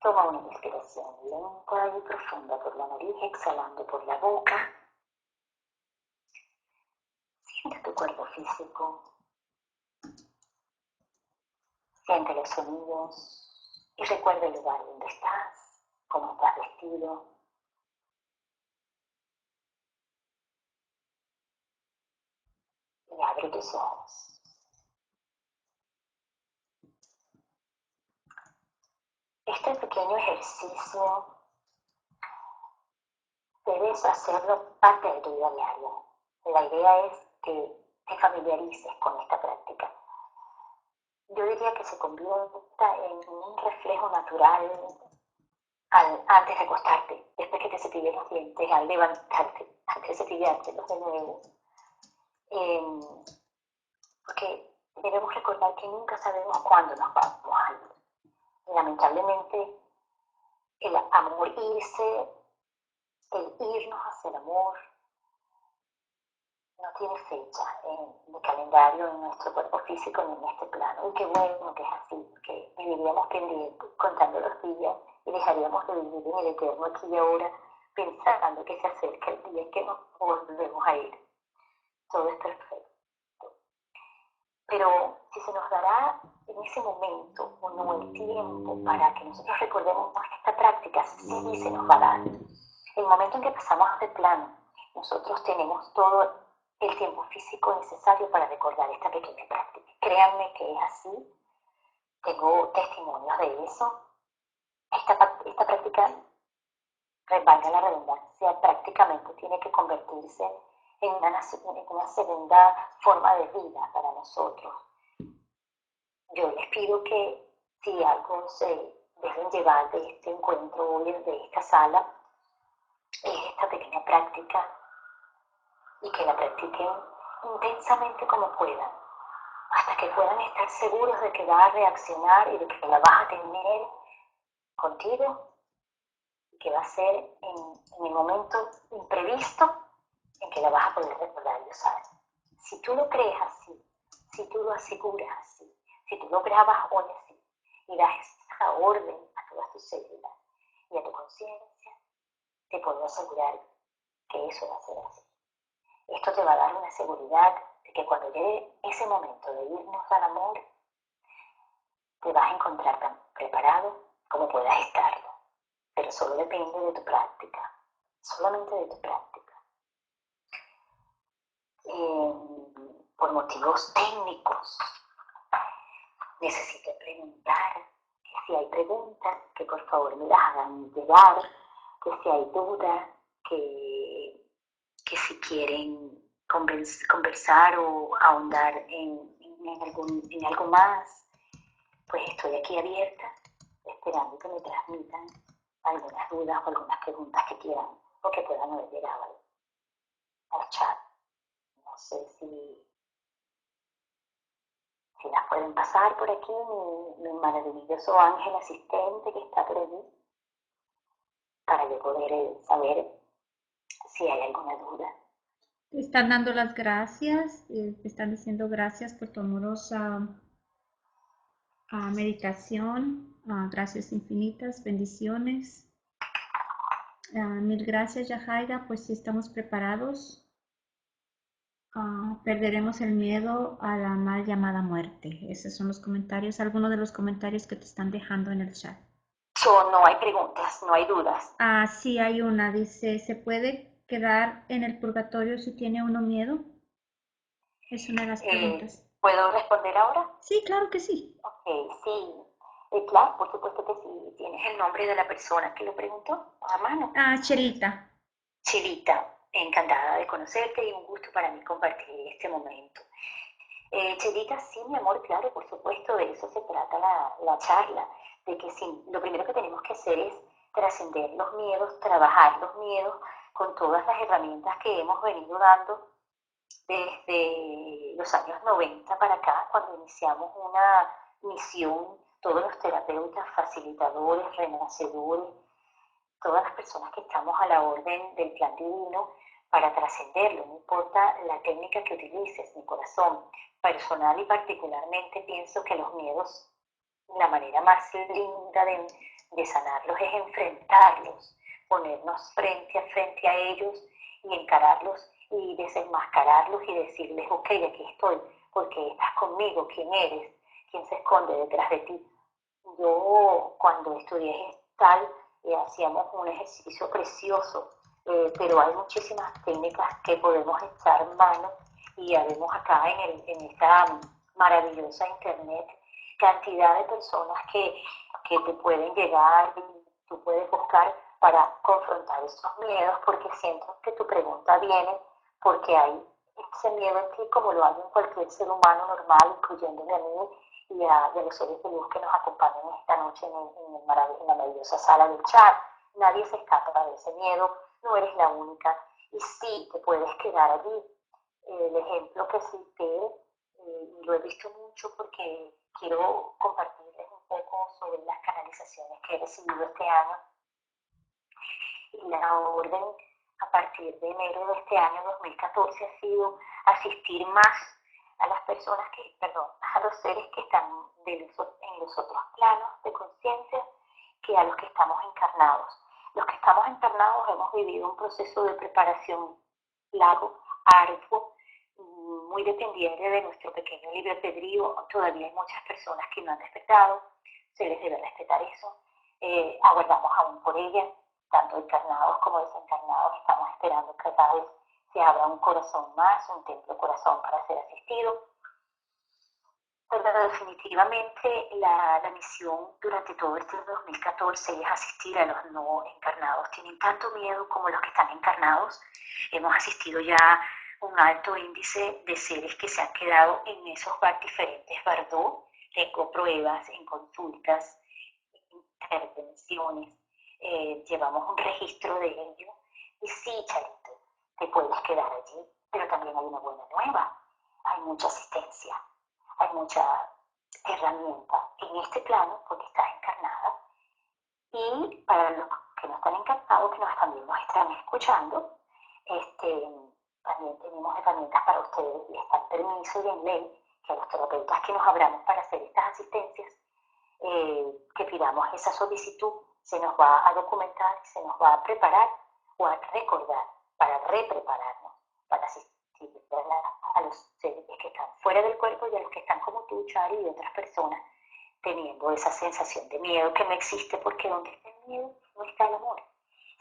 Toma una respiración lenta y profunda por la nariz, exhalando por la boca. Siente tu cuerpo físico, siente los sonidos y recuerda el lugar donde estás, cómo estás vestido. Y abre tus ojos. Este pequeño ejercicio debes hacerlo parte de tu vida diaria. La idea es que te familiarices con esta práctica. Yo diría que se convierta en un reflejo natural antes de acostarte, después que te cepilles los dientes, al levantarte, antes de cepillártelos de nuevo. Porque debemos recordar que nunca sabemos cuándo nos vamos a ir. Lamentablemente, el amor irse, el irnos hacia el amor, no tiene fecha en el calendario, en nuestro cuerpo físico, ni en este plano. Y qué bueno que es así, porque viviríamos pendientes, contando los días, y dejaríamos de vivir en el eterno aquí y ahora, pensando que se acerca el día en que nos volvemos a ir. Todo es perfecto. Pero si se nos dará en ese momento o no el tiempo para que nosotros recordemos esta práctica, sí se nos va a dar. El momento en que pasamos de plano, nosotros tenemos todo el tiempo físico necesario para recordar esta pequeña práctica. Créanme que es así. tengo testimonios de eso. Esta práctica, valga la redundancia, prácticamente tiene que convertirse en una segunda forma de vida para nosotros. Yo les pido que si algo se deben llevar de este encuentro hoy, de esta sala, es esta pequeña práctica y que la practiquen intensamente como puedan, hasta que puedan estar seguros de que va a reaccionar y de que la vas a tener contigo y que va a ser en el momento imprevisto en que la vas a poder recordar y usar. Si tú lo crees así, si tú lo aseguras así, si tú lo grabas hoy así y das esa orden a todas tus células y a tu conciencia, te puedo asegurar que eso va a ser así. Esto te va a dar una seguridad de que cuando llegue ese momento de irnos al amor, te vas a encontrar tan preparado como puedas estarlo. Pero solo depende de tu práctica, solamente de tu práctica. Por motivos técnicos, necesito preguntar que si hay preguntas, que por favor me las hagan llegar, que si hay dudas, que si quieren conversar o ahondar en algo más, pues estoy aquí abierta, esperando que me transmitan algunas dudas o algunas preguntas que quieran o que puedan haber llegado al chat. No sé si las pueden pasar por aquí, mi maravilloso ángel asistente que está por allí, para yo poder saber si hay alguna duda. Te están dando las gracias, te están diciendo gracias por tu amorosa meditación, gracias infinitas, bendiciones. Mil gracias, Yajaira, pues si estamos preparados, perderemos el miedo a la mal llamada muerte. Esos son los comentarios, algunos de los comentarios que te están dejando en el chat. No hay preguntas, no hay dudas. Sí, hay una, dice, ¿se puede quedar en el purgatorio si tiene uno miedo? Es una de las preguntas. ¿Puedo responder ahora? Sí, claro que sí. Ok, sí. Claro, por supuesto que sí. ¿Tienes el nombre de la persona que lo preguntó a mano? Chelita. Chelita, encantada de conocerte y un gusto para mí compartir este momento. Chelita, sí, mi amor, claro, por supuesto, de eso se trata la charla, de que sí, lo primero que tenemos que hacer es trascender los miedos, trabajar los miedos con todas las herramientas que hemos venido dando desde los años 90 para acá, cuando iniciamos una misión, todos los terapeutas, facilitadores, renacedores, todas las personas que estamos a la orden del plan divino para trascenderlo, no importa la técnica que utilices, mi corazón. Personal y particularmente pienso que los miedos, la manera más linda de sanarlos es enfrentarlos, ponernos frente a ellos y encararlos y desenmascararlos y decirles, ok, aquí estoy, porque estás conmigo, ¿quién eres? ¿Quién se esconde detrás de ti? Yo cuando estudié gestal hacíamos un ejercicio precioso, pero hay muchísimas técnicas que podemos echar mano y ya vemos acá en esta maravillosa internet cantidad de personas que te pueden llegar y tú puedes buscar para confrontar esos miedos, porque siento que tu pregunta viene porque hay ese miedo en ti como lo hay en cualquier ser humano normal, incluyéndome a mí y a los seres de luz que nos acompañan esta noche en la maravillosa sala del chat. Nadie se escapa de ese miedo, no eres la única y sí te puedes quedar allí. El ejemplo que cité, lo he visto mucho porque quiero compartirles un poco sobre las canalizaciones que he recibido este año. Y la orden a partir de enero de este año 2014 ha sido asistir más a las personas a los seres que están en los otros planos de conciencia que a los que estamos encarnados. Los que estamos encarnados hemos vivido un proceso de preparación largo, arduo, muy dependiente de nuestro pequeño libre albedrío. Todavía hay muchas personas que no han despertado, se les debe respetar eso. Aguardamos aún por ellas, tanto encarnados como desencarnados, estamos esperando que cada vez se abra un corazón más, un templo corazón para ser asistido. Pero definitivamente la misión durante todo este 2014 es asistir a los no encarnados. Tienen tanto miedo como los que están encarnados. Hemos asistido ya a un alto índice de seres que se han quedado en esos diferentes bardos. Tengo pruebas en consultas, intervenciones, llevamos un registro de ello. Y sí, Charito, te puedes quedar allí, pero también hay una buena nueva. Hay mucha asistencia, hay mucha herramienta en este plano porque estás encarnada. Y para los que no están encarnados, que también nos están escuchando, también tenemos herramientas para ustedes y está en permiso y en ley que a los terapeutas que nos abramos para hacer estas asistencias, que pidamos esa solicitud, se nos va a documentar, se nos va a preparar o a recordar para reprepararnos, para asistir a los seres que están fuera del cuerpo y a los que están como tú, Chari, y otras personas, teniendo esa sensación de miedo que no existe, porque donde está el miedo no está el amor.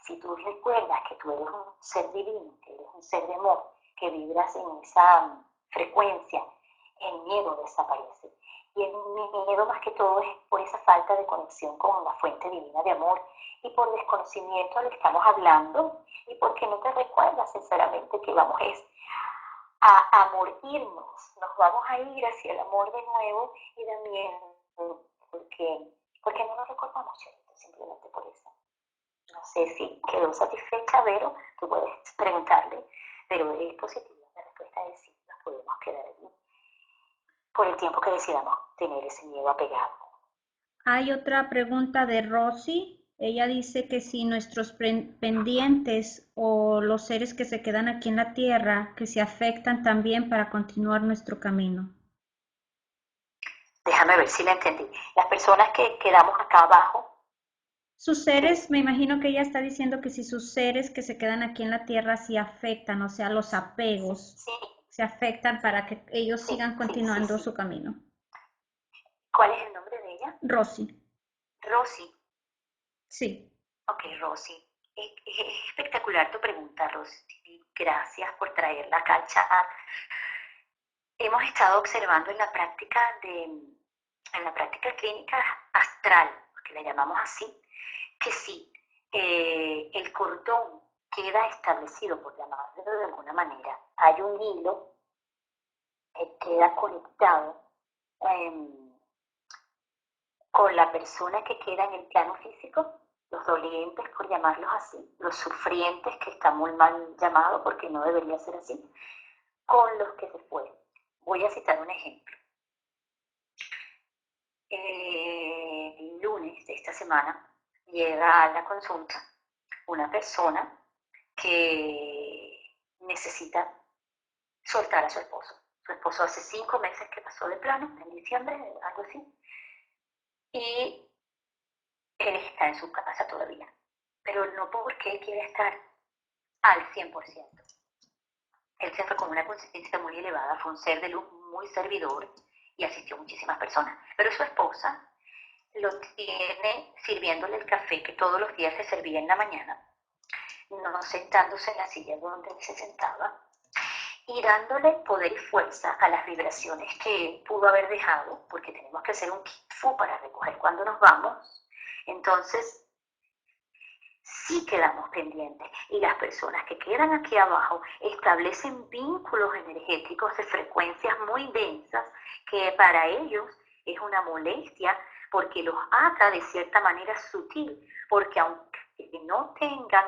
Si tú recuerdas que tú eres un ser divino, que eres un ser de amor, que vibras en esa frecuencia, el miedo desaparece. Y el miedo más que todo es por esa falta de conexión con la fuente divina de amor y por desconocimiento al que estamos hablando y porque no te recuerdas sinceramente que vamos a morirnos, nos vamos a ir hacia el amor de nuevo y da miedo porque no nos recordamos, Charito, simplemente por eso. No sé si quedó satisfecha, Vero, tú puedes preguntarle, pero es positiva, la respuesta es sí, nos podemos quedar allí por el tiempo que decidamos tener ese miedo apegado. Hay otra pregunta de Rosy. Ella dice que si nuestros pendientes o los seres que se quedan aquí en la tierra, que se afectan también para continuar nuestro camino. Déjame ver si la entendí. Las personas que quedamos acá abajo. Sus seres, me imagino que ella está diciendo que si sus seres que se quedan aquí en la tierra sí afectan, o sea, los apegos Sí, se afectan para que ellos sí, sigan sí, continuando sí, su sí. camino. ¿Cuál es el nombre de ella? Rosy. Rosy. Sí. Ok, Rosy. Es espectacular tu pregunta, Rosy. Gracias por traerla acá al chat. Hemos estado observando en la práctica clínica astral, que la llamamos así, que sí, el cordón queda establecido, por llamarlo de alguna manera. Hay un hilo que queda conectado con la persona que queda en el plano físico, los dolientes, por llamarlos así, los sufrientes, que está muy mal llamado porque no debería ser así, con los que se fueron. Voy a citar un ejemplo. El lunes de esta semana llega a la consulta una persona que necesita soltar a su esposo. Su esposo hace 5 meses que pasó de plano, en diciembre, algo así, y él está en su casa todavía, pero no porque quiere estar al 100%. Él se fue con una conciencia muy elevada, fue un ser de luz muy servidor y asistió a muchísimas personas, pero su esposa lo tiene sirviéndole el café que todos los días se servía en la mañana, no sentándose en la silla donde él se sentaba y dándole poder y fuerza a las vibraciones que pudo haber dejado, porque tenemos que hacer un fu para recoger cuando nos vamos. Entonces, sí quedamos pendientes y las personas que quedan aquí abajo establecen vínculos energéticos de frecuencias muy densas que para ellos es una molestia porque los ata de cierta manera sutil, porque aunque no tengan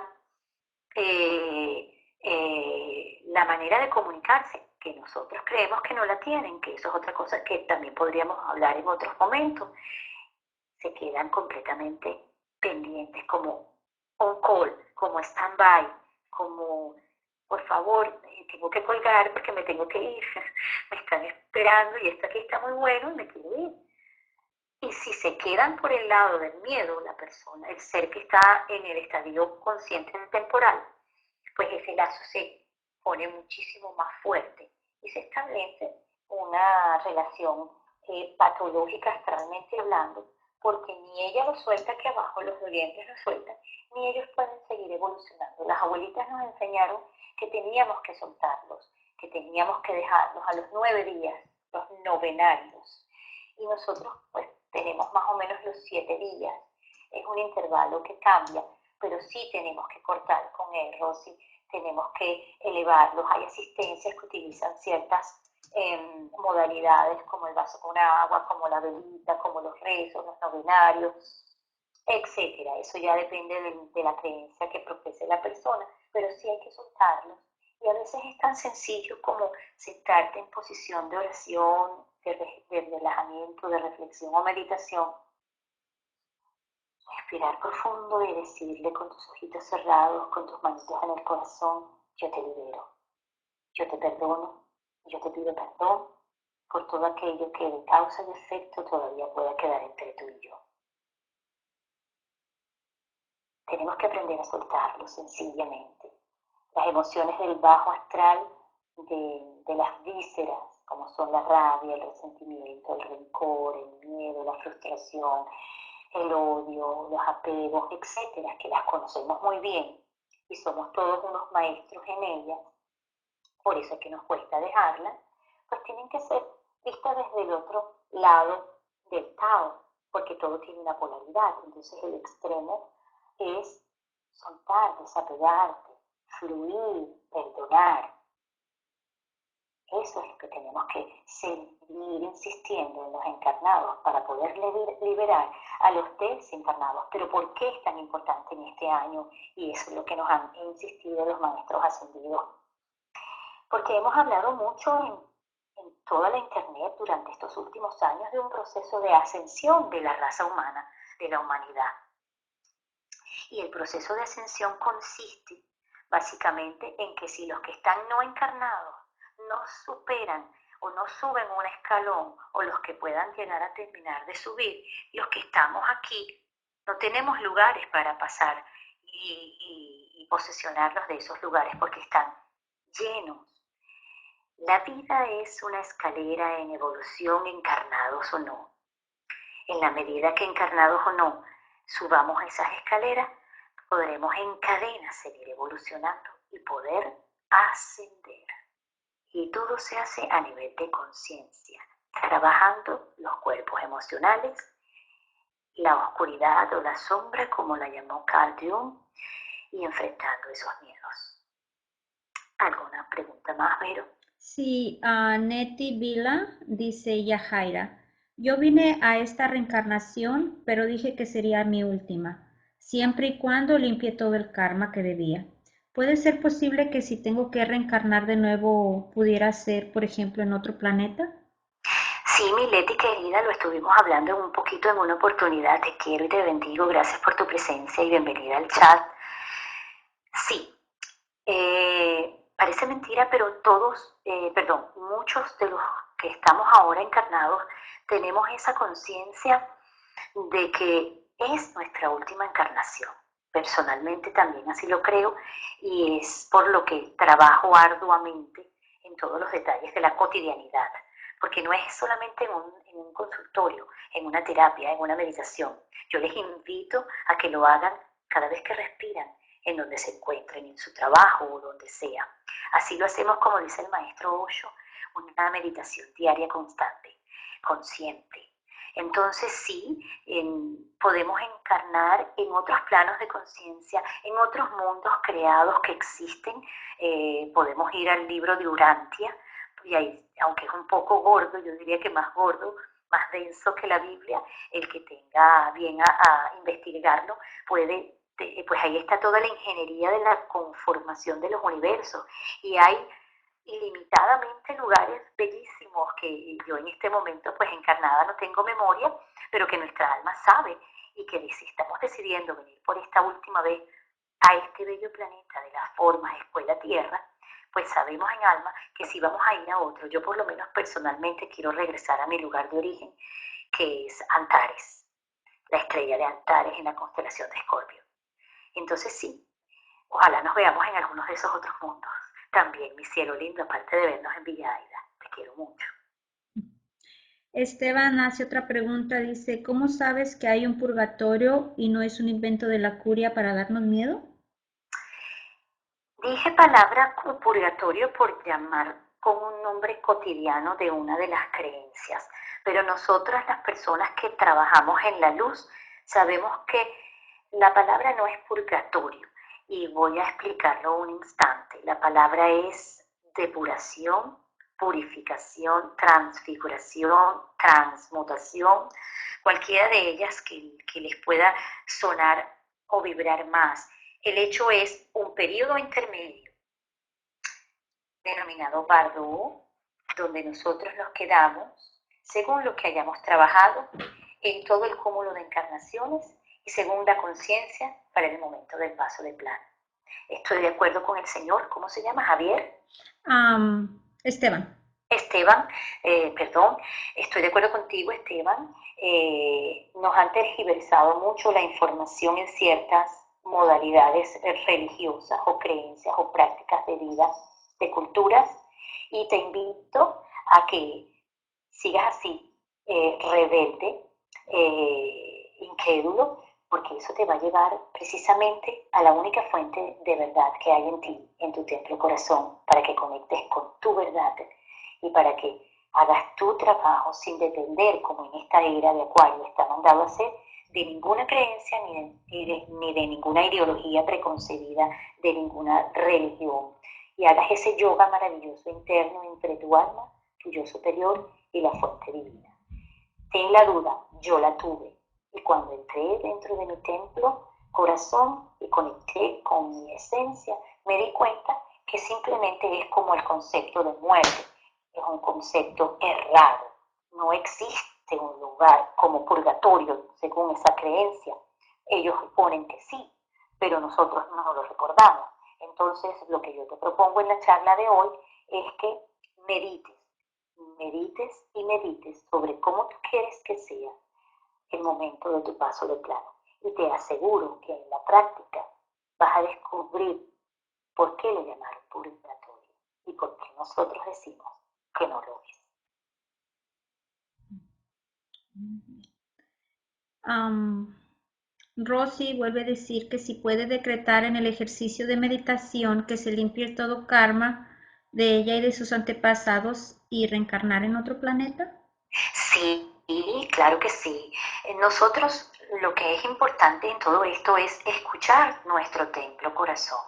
la manera de comunicarse, que nosotros creemos que no la tienen, que eso es otra cosa que también podríamos hablar en otros momentos, se quedan completamente pendientes, como on call, como stand-by, como por favor, tengo que colgar porque me tengo que ir, me están esperando y esto aquí está muy bueno y me quiero ir. Y si se quedan por el lado del miedo, la persona, el ser que está en el estadio consciente temporal, pues ese lazo se pone muchísimo más fuerte y se establece una relación patológica astralmente hablando, porque ni ella lo suelta aquí abajo, los dolientes lo sueltan, ni ellos pueden seguir evolucionando. Las abuelitas nos enseñaron que teníamos que soltarlos, que teníamos que dejarlos a los 9 días, los novenarios, y nosotros pues tenemos más o menos los 7 días. Es un intervalo que cambia, pero sí tenemos que cortar con él, Rosy, tenemos que elevarlos. Hay asistencias que utilizan ciertas modalidades como el vaso con agua, como la velita, como los rezos, los novenarios, etcétera. Eso ya depende de la creencia que profese la persona, pero sí hay que soltarlos. Y a veces es tan sencillo como sentarte en posición de oración, de relajamiento, de reflexión o meditación, respirar profundo y decirle con tus ojitos cerrados, con tus manitos en el corazón: yo te libero, yo te perdono, yo te pido perdón por todo aquello que de causa y efecto todavía pueda quedar entre tú y yo. Tenemos que aprender a soltarlo sencillamente. Las emociones del bajo astral, de las vísceras, como son la rabia, el resentimiento, el rencor, el miedo, la frustración, el odio, los apegos, etcétera, que las conocemos muy bien y somos todos unos maestros en ellas, por eso es que nos cuesta dejarlas, pues tienen que ser vistas desde el otro lado del Tao, porque todo tiene una polaridad. Entonces el extremo es soltar, desapegarte, fluir, perdonar. Eso es lo que tenemos que seguir insistiendo en los encarnados para poder liberar a los desencarnados. Pero ¿por qué es tan importante en este año? Y eso es lo que nos han insistido los maestros ascendidos. Porque hemos hablado mucho en toda la internet durante estos últimos años de un proceso de ascensión de la raza humana, de la humanidad. Y el proceso de ascensión consiste básicamente en que si los que están no encarnados no superan o no suben un escalón, o los que puedan llegar a terminar de subir, los que estamos aquí no tenemos lugares para pasar y posesionarlos de esos lugares porque están llenos. La vida es una escalera en evolución, encarnados o no. En la medida que encarnados o no subamos esas escaleras, podremos en cadena seguir evolucionando y poder ascender. Y todo se hace a nivel de conciencia, trabajando los cuerpos emocionales, la oscuridad o la sombra, como la llamó Carl Jung, y enfrentando esos miedos. ¿Alguna pregunta más, Vero? Sí, Neti Vila dice Yajaira, yo vine a esta reencarnación, pero dije que sería mi última, siempre y cuando limpie todo el karma que debía. ¿Puede ser posible que si tengo que reencarnar de nuevo pudiera ser, por ejemplo, en otro planeta? Sí, mi Leti querida, lo estuvimos hablando un poquito en una oportunidad. Te quiero y te bendigo. Gracias por tu presencia y bienvenida al chat. Sí, parece mentira, pero muchos de los que estamos ahora encarnados tenemos esa conciencia de que es nuestra última encarnación. Personalmente también así lo creo y es por lo que trabajo arduamente en todos los detalles de la cotidianidad, porque no es solamente en un consultorio, en una terapia, en una meditación. Yo les invito a que lo hagan cada vez que respiran, en donde se encuentren, en su trabajo o donde sea. Así lo hacemos, como dice el maestro Osho, una meditación diaria constante, consciente. Entonces sí, podemos encarnar en otros planos de conciencia, en otros mundos creados que existen. Podemos ir al libro de Urantia, y ahí, aunque es un poco gordo, yo diría que más gordo, más denso que la Biblia, el que tenga bien a investigarlo puede, pues ahí está toda la ingeniería de la conformación de los universos, y hay ilimitadamente lugares bellísimos que yo en este momento pues encarnada no tengo memoria, pero que nuestra alma sabe, y que si estamos decidiendo venir por esta última vez a este bello planeta de las formas, escuela Tierra, pues sabemos en alma que si vamos a ir a otro, yo por lo menos personalmente quiero regresar a mi lugar de origen, que es Antares, la estrella de Antares en la constelación de Escorpio. Entonces sí, ojalá nos veamos en algunos de esos otros mundos. También, mi cielo lindo, aparte de vernos en Villa Aida. Te quiero mucho. Esteban hace otra pregunta, dice, ¿cómo sabes que hay un purgatorio y no es un invento de la curia para darnos miedo? Dije palabra purgatorio por llamar con un nombre cotidiano de una de las creencias, Pero nosotras, las personas que trabajamos en la luz, sabemos que la palabra no es purgatorio, y voy a explicarlo un instante. La palabra es depuración, purificación, transfiguración, transmutación, cualquiera de ellas que les pueda sonar o vibrar más. El hecho es un periodo intermedio, denominado Bardo, donde nosotros nos quedamos según lo que hayamos trabajado en todo el cúmulo de encarnaciones y según la conciencia para el momento del paso de plano. Estoy de acuerdo con el señor, ¿cómo se llama? Javier. Esteban. Esteban, perdón, estoy de acuerdo contigo, Esteban. Nos han tergiversado mucho la información en ciertas modalidades religiosas o creencias o prácticas de vida, de culturas, y te invito a que sigas así, rebelde, incrédulo, porque eso te va a llevar precisamente a la única fuente de verdad que hay en ti, en tu templo corazón, para que conectes con tu verdad y para que hagas tu trabajo sin depender, como en esta era de Acuario está mandado a hacer, de ninguna creencia ni de ninguna ideología preconcebida, de ninguna religión. Y hagas ese yoga maravilloso interno entre tu alma, tu yo superior y la fuente divina. Ten la duda, yo la tuve. Y cuando entré dentro de mi templo, corazón, y conecté con mi esencia, me di cuenta que simplemente es como el concepto de muerte. Es un concepto errado. No existe un lugar como purgatorio, según esa creencia. Ellos ponen que sí, pero nosotros no lo recordamos. Entonces, lo que yo te propongo en la charla de hoy es que medites y medites sobre cómo tú quieres que sea el momento de tu paso de plano. Y te aseguro que en la práctica vas a descubrir por qué lo llamaron purgatorio y por qué nosotros decimos que no lo es. Rosy vuelve a decir que si puede decretar en el ejercicio de meditación que se limpie todo karma de ella y de sus antepasados y reencarnar en otro planeta. Sí, claro que sí. Nosotros lo que es importante en todo esto es escuchar nuestro templo corazón.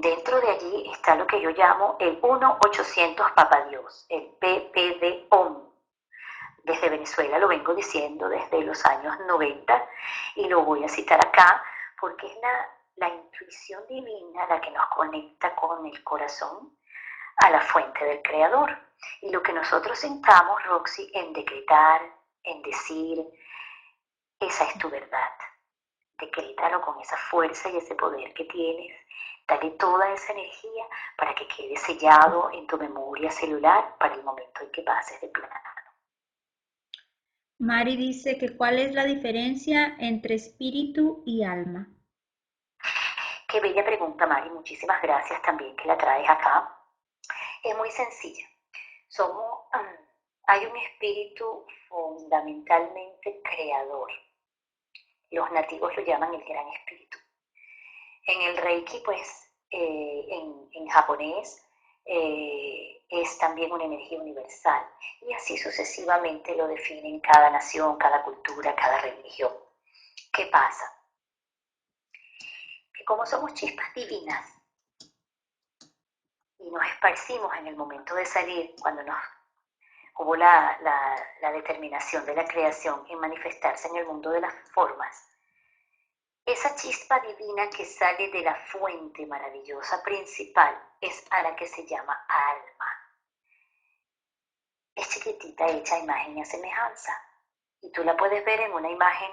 Dentro de allí está lo que yo llamo el 1-800 Papa Dios, el PPD-OM. Desde Venezuela lo vengo diciendo desde los años 90 y lo voy a citar acá porque es la intuición divina la que nos conecta con el corazón a la fuente del Creador. Y lo que nosotros sentamos, Roxy, en decretar, en decir, esa es tu verdad. Decrétalo con esa fuerza y ese poder que tienes. Dale toda esa energía para que quede sellado en tu memoria celular para el momento en que pases de plano. Mari dice que ¿cuál es la diferencia entre espíritu y alma? Qué bella pregunta, Mari. Muchísimas gracias también que la traes acá. Es muy sencilla. Hay un espíritu fundamentalmente creador. Los nativos lo llaman el gran espíritu. En el Reiki, pues, en japonés, es también una energía universal. Y así sucesivamente lo definen cada nación, cada cultura, cada religión. ¿Qué pasa? Que como somos chispas divinas y nos esparcimos en el momento de salir, cuando hubo la determinación de la creación en manifestarse en el mundo de las formas, esa chispa divina que sale de la fuente maravillosa principal es a la que se llama alma. Es chiquitita, hecha a imagen y a semejanza. Y tú la puedes ver en una imagen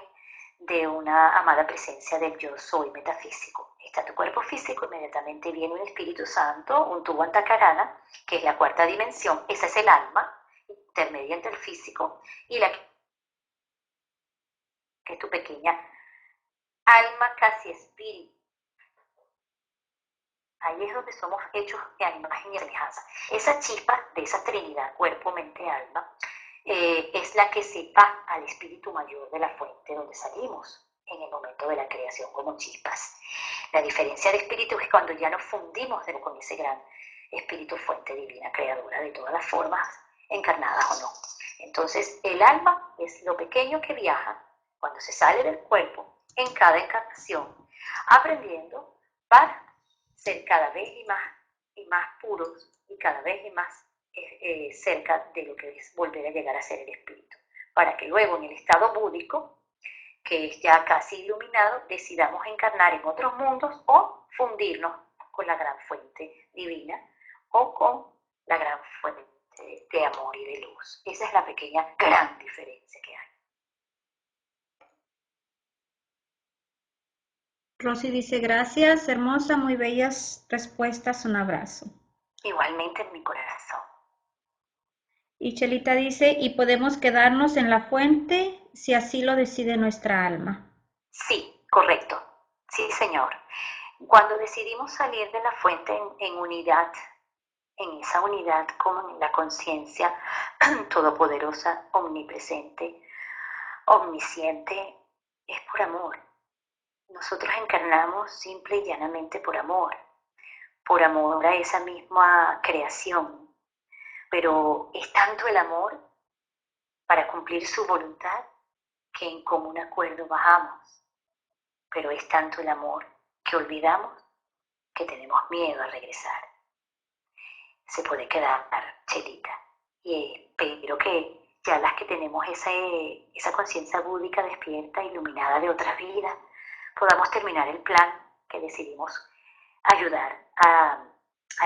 de una amada presencia del yo soy metafísico. Está tu cuerpo físico, inmediatamente viene un Espíritu Santo, un tubo antacarana, que es la cuarta dimensión. Esa es el alma, intermedia entre el físico y la que es tu pequeña alma casi espíritu. Ahí es donde somos hechos a imagen y semejanza. Esa chispa de esa trinidad, cuerpo, mente, alma, es la que separa al espíritu mayor de la fuente donde salimos en el momento de la creación como chispas. La diferencia de espíritu es cuando ya nos fundimos con ese gran espíritu fuente divina, creadora de todas las formas, encarnadas o no. Entonces, el alma es lo pequeño que viaja cuando se sale del cuerpo en cada encarnación, aprendiendo para ser cada vez y más puros y cada vez y más cerca de lo que es volver a llegar a ser el espíritu, para que luego en el estado búdico, que es ya casi iluminado, decidamos encarnar en otros mundos o fundirnos con la gran fuente divina o con la gran fuente de amor y de luz. Esa es la pequeña gran diferencia que hay. Rosy dice, gracias, hermosa, muy bellas respuestas, un abrazo. Igualmente en mi corazón. Y Chelita dice, y podemos quedarnos en la fuente si así lo decide nuestra alma. Sí, correcto. Sí, señor. Cuando decidimos salir de la fuente en unidad, en esa unidad con la conciencia todopoderosa, omnipresente, omnisciente, es por amor. Nosotros encarnamos simple y llanamente por amor a esa misma creación. Pero es tanto el amor para cumplir su voluntad que en común acuerdo bajamos. Pero es tanto el amor que olvidamos que tenemos miedo a regresar. Se puede quedar Chelita. Y espero que ya las que tenemos esa conciencia búdica despierta, iluminada de otras vidas, podamos terminar el plan que decidimos ayudar a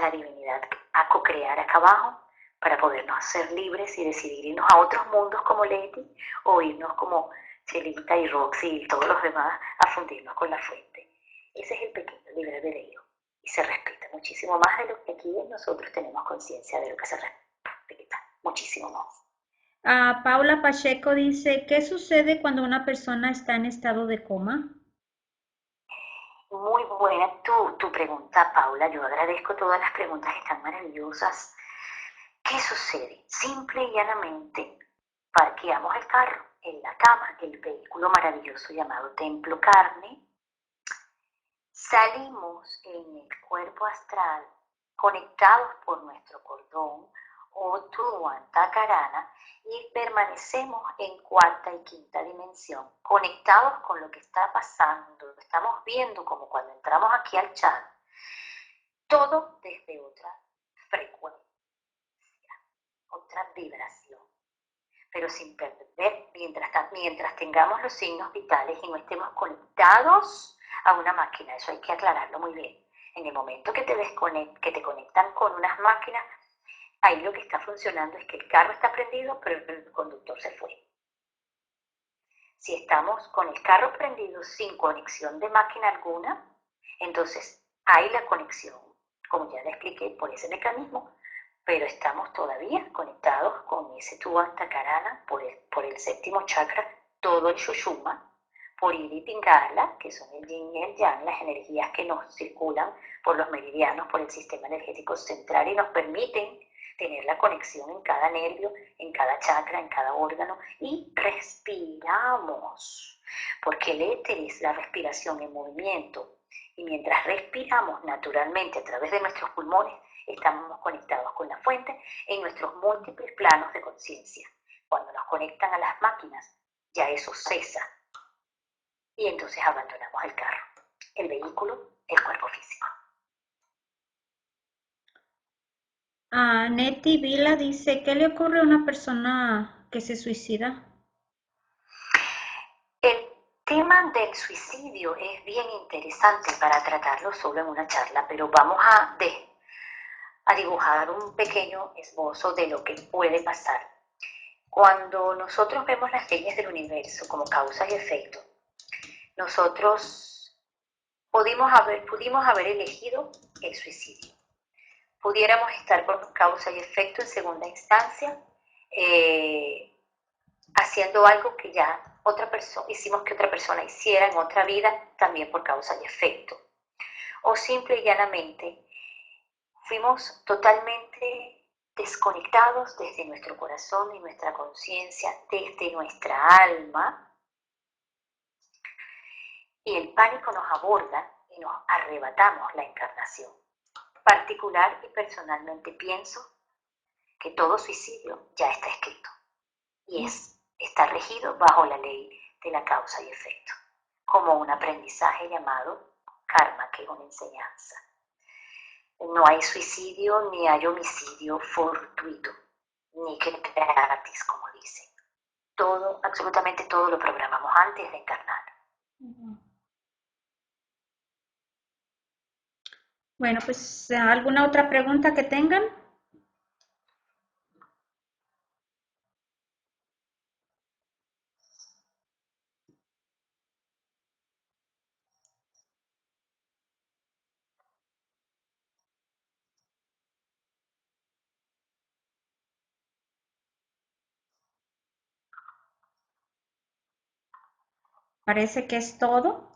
la divinidad a co-crear acá abajo para podernos ser libres y decidir irnos a otros mundos como Leti o irnos como Chelita y Roxy y todos los demás a fundirnos con la fuente. Ese es el pequeño libre albedrío y se respeta muchísimo más de lo que aquí nosotros tenemos conciencia de lo que se respeta, muchísimo más. Paula Pacheco dice, ¿qué sucede cuando una persona está en estado de coma? Muy buena tu pregunta, Paula. Yo agradezco todas las preguntas, están maravillosas. ¿Qué sucede? Simple y llanamente parqueamos el carro en la cama, el vehículo maravilloso llamado Templo Carne, salimos en el cuerpo astral conectados por nuestro cordón o Turuanta Karana y permanecemos en cuarta y quinta dimensión, conectados con lo que está pasando. Lo estamos viendo como cuando entramos aquí al chat, todo desde otra frecuencia, otra vibración, pero sin perder, mientras tengamos los signos vitales y no estemos conectados a una máquina. Eso hay que aclararlo muy bien. En el momento que te conectan con unas máquinas, ahí lo que está funcionando es que el carro está prendido, pero el conductor se fue. Si estamos con el carro prendido sin conexión de máquina alguna, entonces hay la conexión, como ya le expliqué, por ese mecanismo, pero estamos todavía conectados con ese Tuanta Karana por el séptimo chakra, todo el Shushuma, por Iri Pingala, que son el yin y el yang, las energías que nos circulan por los meridianos, por el sistema energético central y nos permiten tener la conexión en cada nervio, en cada chakra, en cada órgano, y respiramos, porque el éter es la respiración en movimiento, y mientras respiramos naturalmente a través de nuestros pulmones, estamos conectados con la fuente en nuestros múltiples planos de conciencia. Cuando nos conectan a las máquinas, ya eso cesa, y entonces abandonamos el carro, el vehículo, el cuerpo físico. Neti Vila dice, ¿qué le ocurre a una persona que se suicida? El tema del suicidio es bien interesante para tratarlo solo en una charla, pero vamos a dibujar un pequeño esbozo de lo que puede pasar. Cuando nosotros vemos las leyes del universo como causa y efecto, nosotros pudimos haber elegido el suicidio. Pudiéramos estar por causa y efecto en segunda instancia, haciendo algo que ya hicimos que otra persona hiciera en otra vida, también por causa y efecto. O simple y llanamente, fuimos totalmente desconectados desde nuestro corazón y nuestra conciencia, desde nuestra alma, y el pánico nos aborda y nos arrebatamos la encarnación. Particular y personalmente pienso que todo suicidio ya está escrito. y está regido bajo la ley de la causa y efecto, como un aprendizaje llamado karma, que es una enseñanza. No hay suicidio ni hay homicidio fortuito, ni gratis, como dicen. Todo, absolutamente todo lo programamos antes de encarnar. Bueno, pues ¿alguna otra pregunta que tengan? Parece que es todo.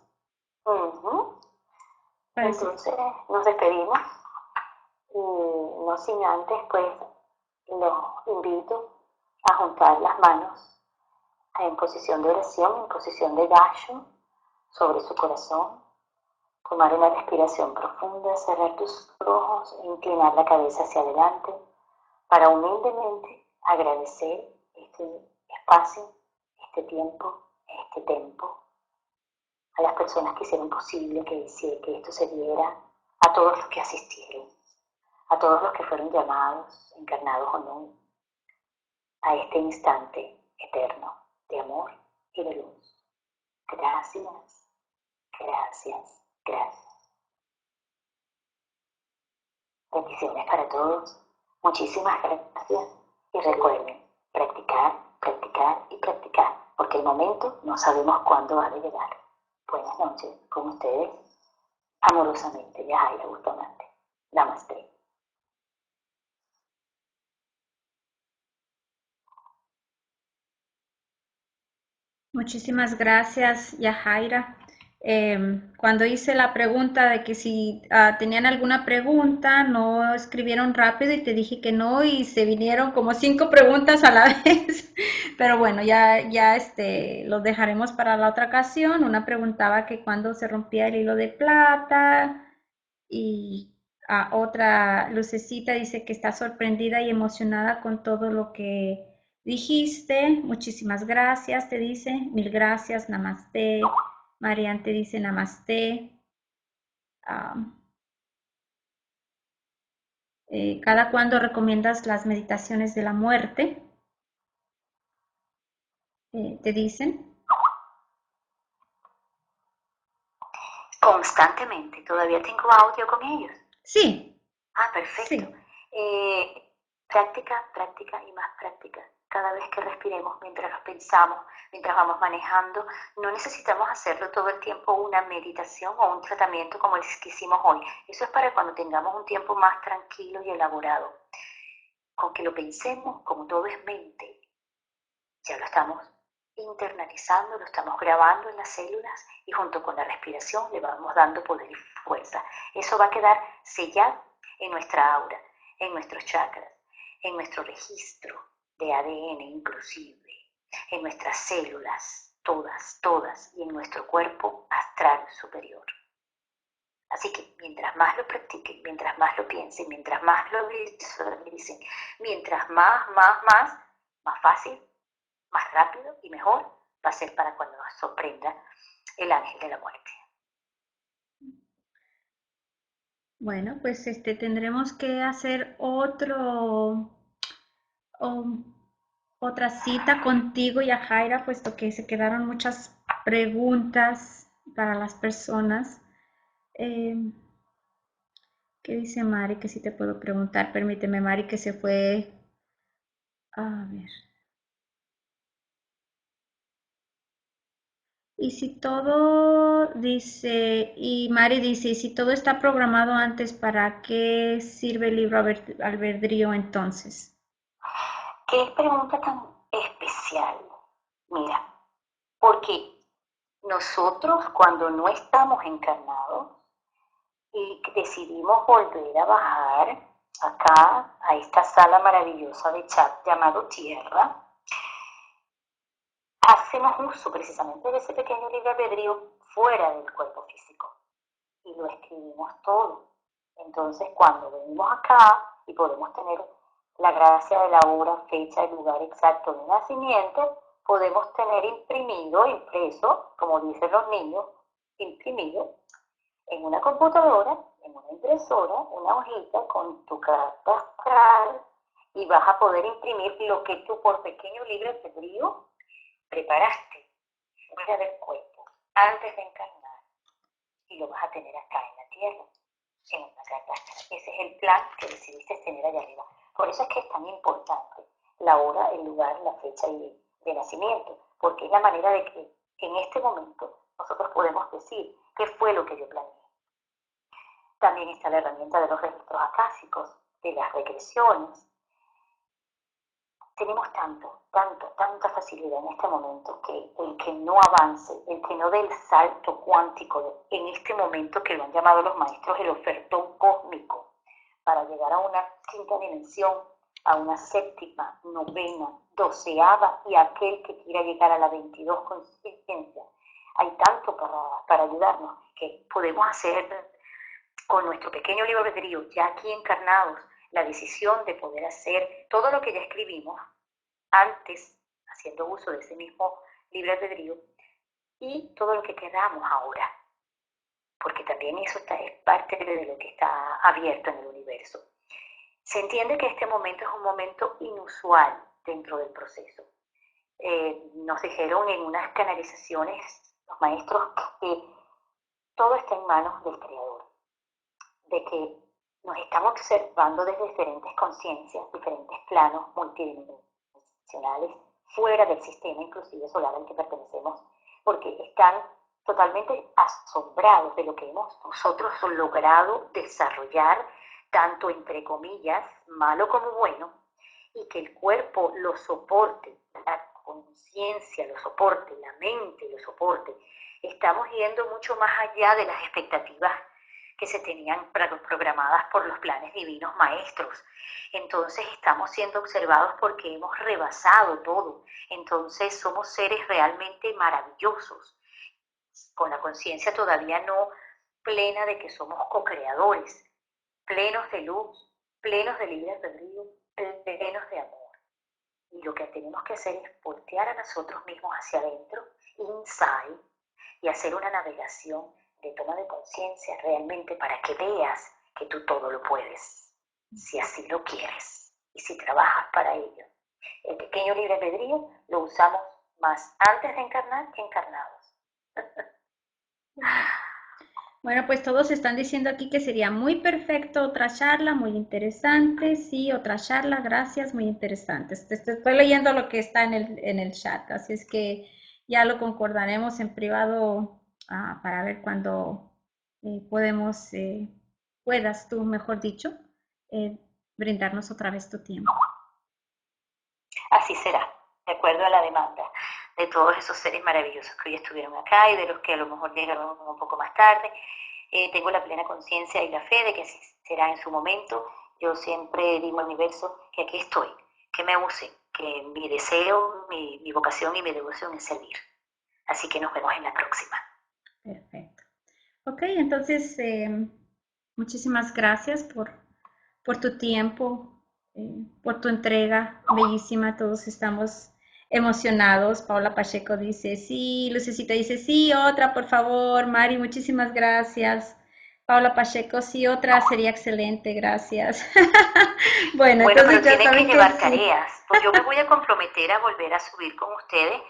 Parece que... Entonces nos despedimos y no sin antes, pues los invito a juntar las manos en posición de oración, en posición de gacho sobre su corazón, tomar una respiración profunda, cerrar tus ojos e inclinar la cabeza hacia adelante para humildemente agradecer este espacio, este tiempo, este tempo, a las personas que hicieron posible que esto se diera, a todos los que asistieron, a todos los que fueron llamados, encarnados o no, a este instante eterno de amor y de luz. Gracias, gracias, gracias. Bendiciones para todos. Muchísimas gracias y recuerden, practicar, practicar y practicar, porque el momento no sabemos cuándo va a llegar. Buenas noches con ustedes, amorosamente, Yajaira Bustamante. Namaste. Muchísimas gracias, Yajaira. Cuando hice la pregunta de que si tenían alguna pregunta, no escribieron rápido y te dije que no y se vinieron como 5 preguntas a la vez. Pero bueno, ya los dejaremos para la otra ocasión. Una preguntaba que cuando se rompía el hilo de plata y otra lucecita dice que está sorprendida y emocionada con todo lo que dijiste. Muchísimas gracias, te dice. Mil gracias, namaste. Marian te dice namaste. ¿Cada cuándo recomiendas las meditaciones de la muerte? Te dicen. Constantemente. Todavía tengo audio con ellos. Sí. Ah, perfecto. Sí. Práctica, práctica y más práctica. Cada vez que respiremos, mientras lo pensamos, mientras vamos manejando, no necesitamos hacerlo todo el tiempo una meditación o un tratamiento como el que hicimos hoy. Eso es para cuando tengamos un tiempo más tranquilo y elaborado. Con que lo pensemos, como todo es mente, ya lo estamos internalizando, lo estamos grabando en las células y junto con la respiración le vamos dando poder y fuerza. Eso va a quedar sellado en nuestra aura, en nuestros chakras, en nuestro registro de ADN inclusive, en nuestras células, todas, todas, y en nuestro cuerpo astral superior. Así que mientras más lo practiquen, mientras más lo piensen, mientras más lo visualicen, mientras más fácil, más rápido y mejor va a ser para cuando nos sorprenda el ángel de la muerte. Bueno, pues tendremos que hacer otra cita contigo, Yajaira, puesto que se quedaron muchas preguntas para las personas. ¿Qué dice Mari? Que sí te puedo preguntar. Permíteme, Mari, que se fue. A ver. Y si todo dice, y Mari dice, y si todo está programado antes, ¿para qué sirve el libro albedrío entonces? ¿Qué pregunta tan especial? Mira, porque nosotros cuando no estamos encarnados y decidimos volver a bajar acá a esta sala maravillosa de chat llamado Tierra, hacemos uso precisamente de ese pequeño libre albedrío fuera del cuerpo físico y lo escribimos todo. Entonces, cuando venimos acá y podemos tener la gracia de la hora, fecha y lugar exacto de nacimiento, podemos tener imprimido, impreso, como dicen los niños, imprimido en una computadora, en una impresora, una hojita con tu carta astral y vas a poder imprimir lo que tú por pequeño libre albedrío preparaste fuera del cuerpo antes de encarnar y lo vas a tener acá en la tierra, en una carta astral. Ese es el plan que decidiste tener allá arriba. Por eso es que es tan importante la hora, el lugar, la fecha de nacimiento, porque es la manera de que en este momento nosotros podemos decir qué fue lo que yo planeé. También está la herramienta de los registros acásicos, de las regresiones. Tenemos tanta facilidad en este momento que el que no avance, el que no dé el salto cuántico en este momento que lo han llamado los maestros el ofertón cósmico, para llegar a una quinta dimensión, a una séptima, novena, doceava y aquel que quiera llegar a la 22 conciencia. Hay tanto para ayudarnos que podemos hacer con nuestro pequeño libre albedrío, ya aquí encarnados, la decisión de poder hacer todo lo que ya escribimos antes, haciendo uso de ese mismo libre albedrío, y todo lo que queramos ahora, porque también eso es parte de lo que está abierto en el universo. Se entiende que este momento es un momento inusual dentro del proceso. Nos dijeron en unas canalizaciones los maestros que todo está en manos del Creador, de que nos estamos observando desde diferentes conciencias, diferentes planos multidimensionales, fuera del sistema inclusive solar al que pertenecemos, porque están totalmente asombrados de lo que hemos nosotros logrado desarrollar, tanto entre comillas, malo como bueno, y que el cuerpo lo soporte, la conciencia lo soporte, la mente lo soporte. Estamos yendo mucho más allá de las expectativas que se tenían programadas por los planes divinos maestros. Entonces estamos siendo observados porque hemos rebasado todo. Entonces somos seres realmente maravillosos, con la conciencia todavía no plena de que somos co-creadores, plenos de luz, plenos de libre albedrío, plenos de amor. Y lo que tenemos que hacer es voltear a nosotros mismos hacia adentro, inside, y hacer una navegación de toma de conciencia realmente para que veas que tú todo lo puedes, si así lo quieres y si trabajas para ello. El pequeño libre albedrío lo usamos más antes de encarnar que encarnados. Bueno, pues todos están diciendo aquí que sería muy perfecto otra charla, muy interesante. Sí, otra charla, gracias, muy interesante. Estoy leyendo lo que está en el chat, así es que ya lo concordaremos en privado para ver cuándo puedas tú, mejor dicho, brindarnos otra vez tu tiempo. Así será, de acuerdo a la demanda de todos esos seres maravillosos que hoy estuvieron acá y de los que a lo mejor llegaron un poco más tarde. Tengo la plena conciencia y la fe de que así será en su momento. Yo siempre digo al universo que aquí estoy, que me use, que mi deseo, mi vocación y mi devoción es servir. Así que nos vemos en la próxima. Perfecto. Ok, entonces muchísimas gracias por tu tiempo, por tu entrega bellísima. Todos estamos emocionados. Paula Pacheco dice sí, Lucecita dice sí, otra por favor. Mari, muchísimas gracias. Paula Pacheco, sí, otra sería excelente, gracias. Bueno, entonces pero ya tienen que llevar tareas. Pues yo me voy a comprometer a volver a subir con ustedes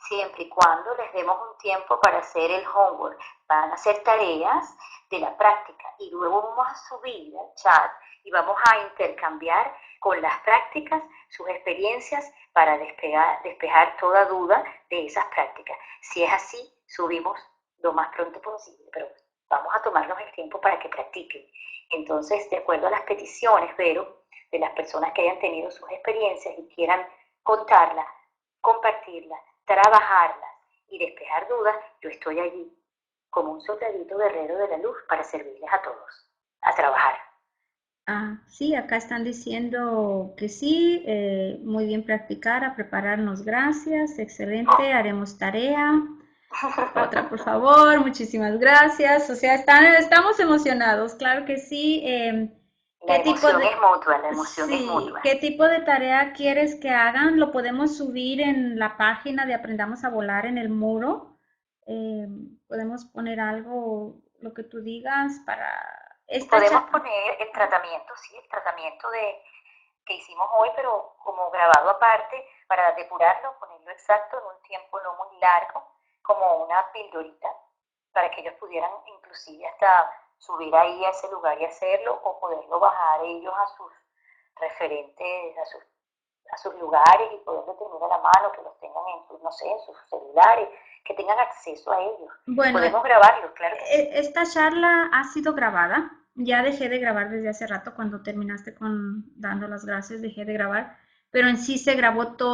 siempre y cuando les demos un tiempo para hacer el homework. Van a hacer tareas de la práctica y luego vamos a subir al chat y vamos a intercambiar con las prácticas sus experiencias para despejar toda duda de esas prácticas. Si es así, subimos lo más pronto posible, pero vamos a tomarnos el tiempo para que practiquen. Entonces, de acuerdo a las peticiones, Vero, de las personas que hayan tenido sus experiencias y quieran contarlas, compartirlas, trabajarlas y despejar dudas, yo estoy allí como un soldadito guerrero de la luz para servirles a todos, a trabajar. Sí, acá están diciendo que sí, muy bien practicar, a prepararnos, gracias, excelente, haremos tarea. Otra, por favor, muchísimas gracias. O sea, estamos emocionados, claro que sí. La emoción es mutua, la emoción es Sí, mutua. ¿qué tipo de tarea quieres que hagan? Lo podemos subir en la página de Aprendamos a Volar en el muro. Eh, podemos poner algo, lo que tú digas para esta Podemos charla. poner el tratamiento, sí, el tratamiento que hicimos hoy, pero como grabado aparte, para depurarlo, ponerlo exacto en un tiempo no muy largo, como una pildorita, para que ellos pudieran inclusive hasta subir ahí a ese lugar y hacerlo, o poderlo bajar ellos a sus referentes, a sus lugares y poderlo tener a la mano, que los tengan en sus, no sé, en sus celulares, que tengan acceso a ellos. Bueno, Podemos grabarlos, claro que sí. esta charla ha sido grabada. Ya dejé de grabar desde hace rato, cuando terminaste con dando las gracias, dejé de grabar, pero en sí se grabó todo.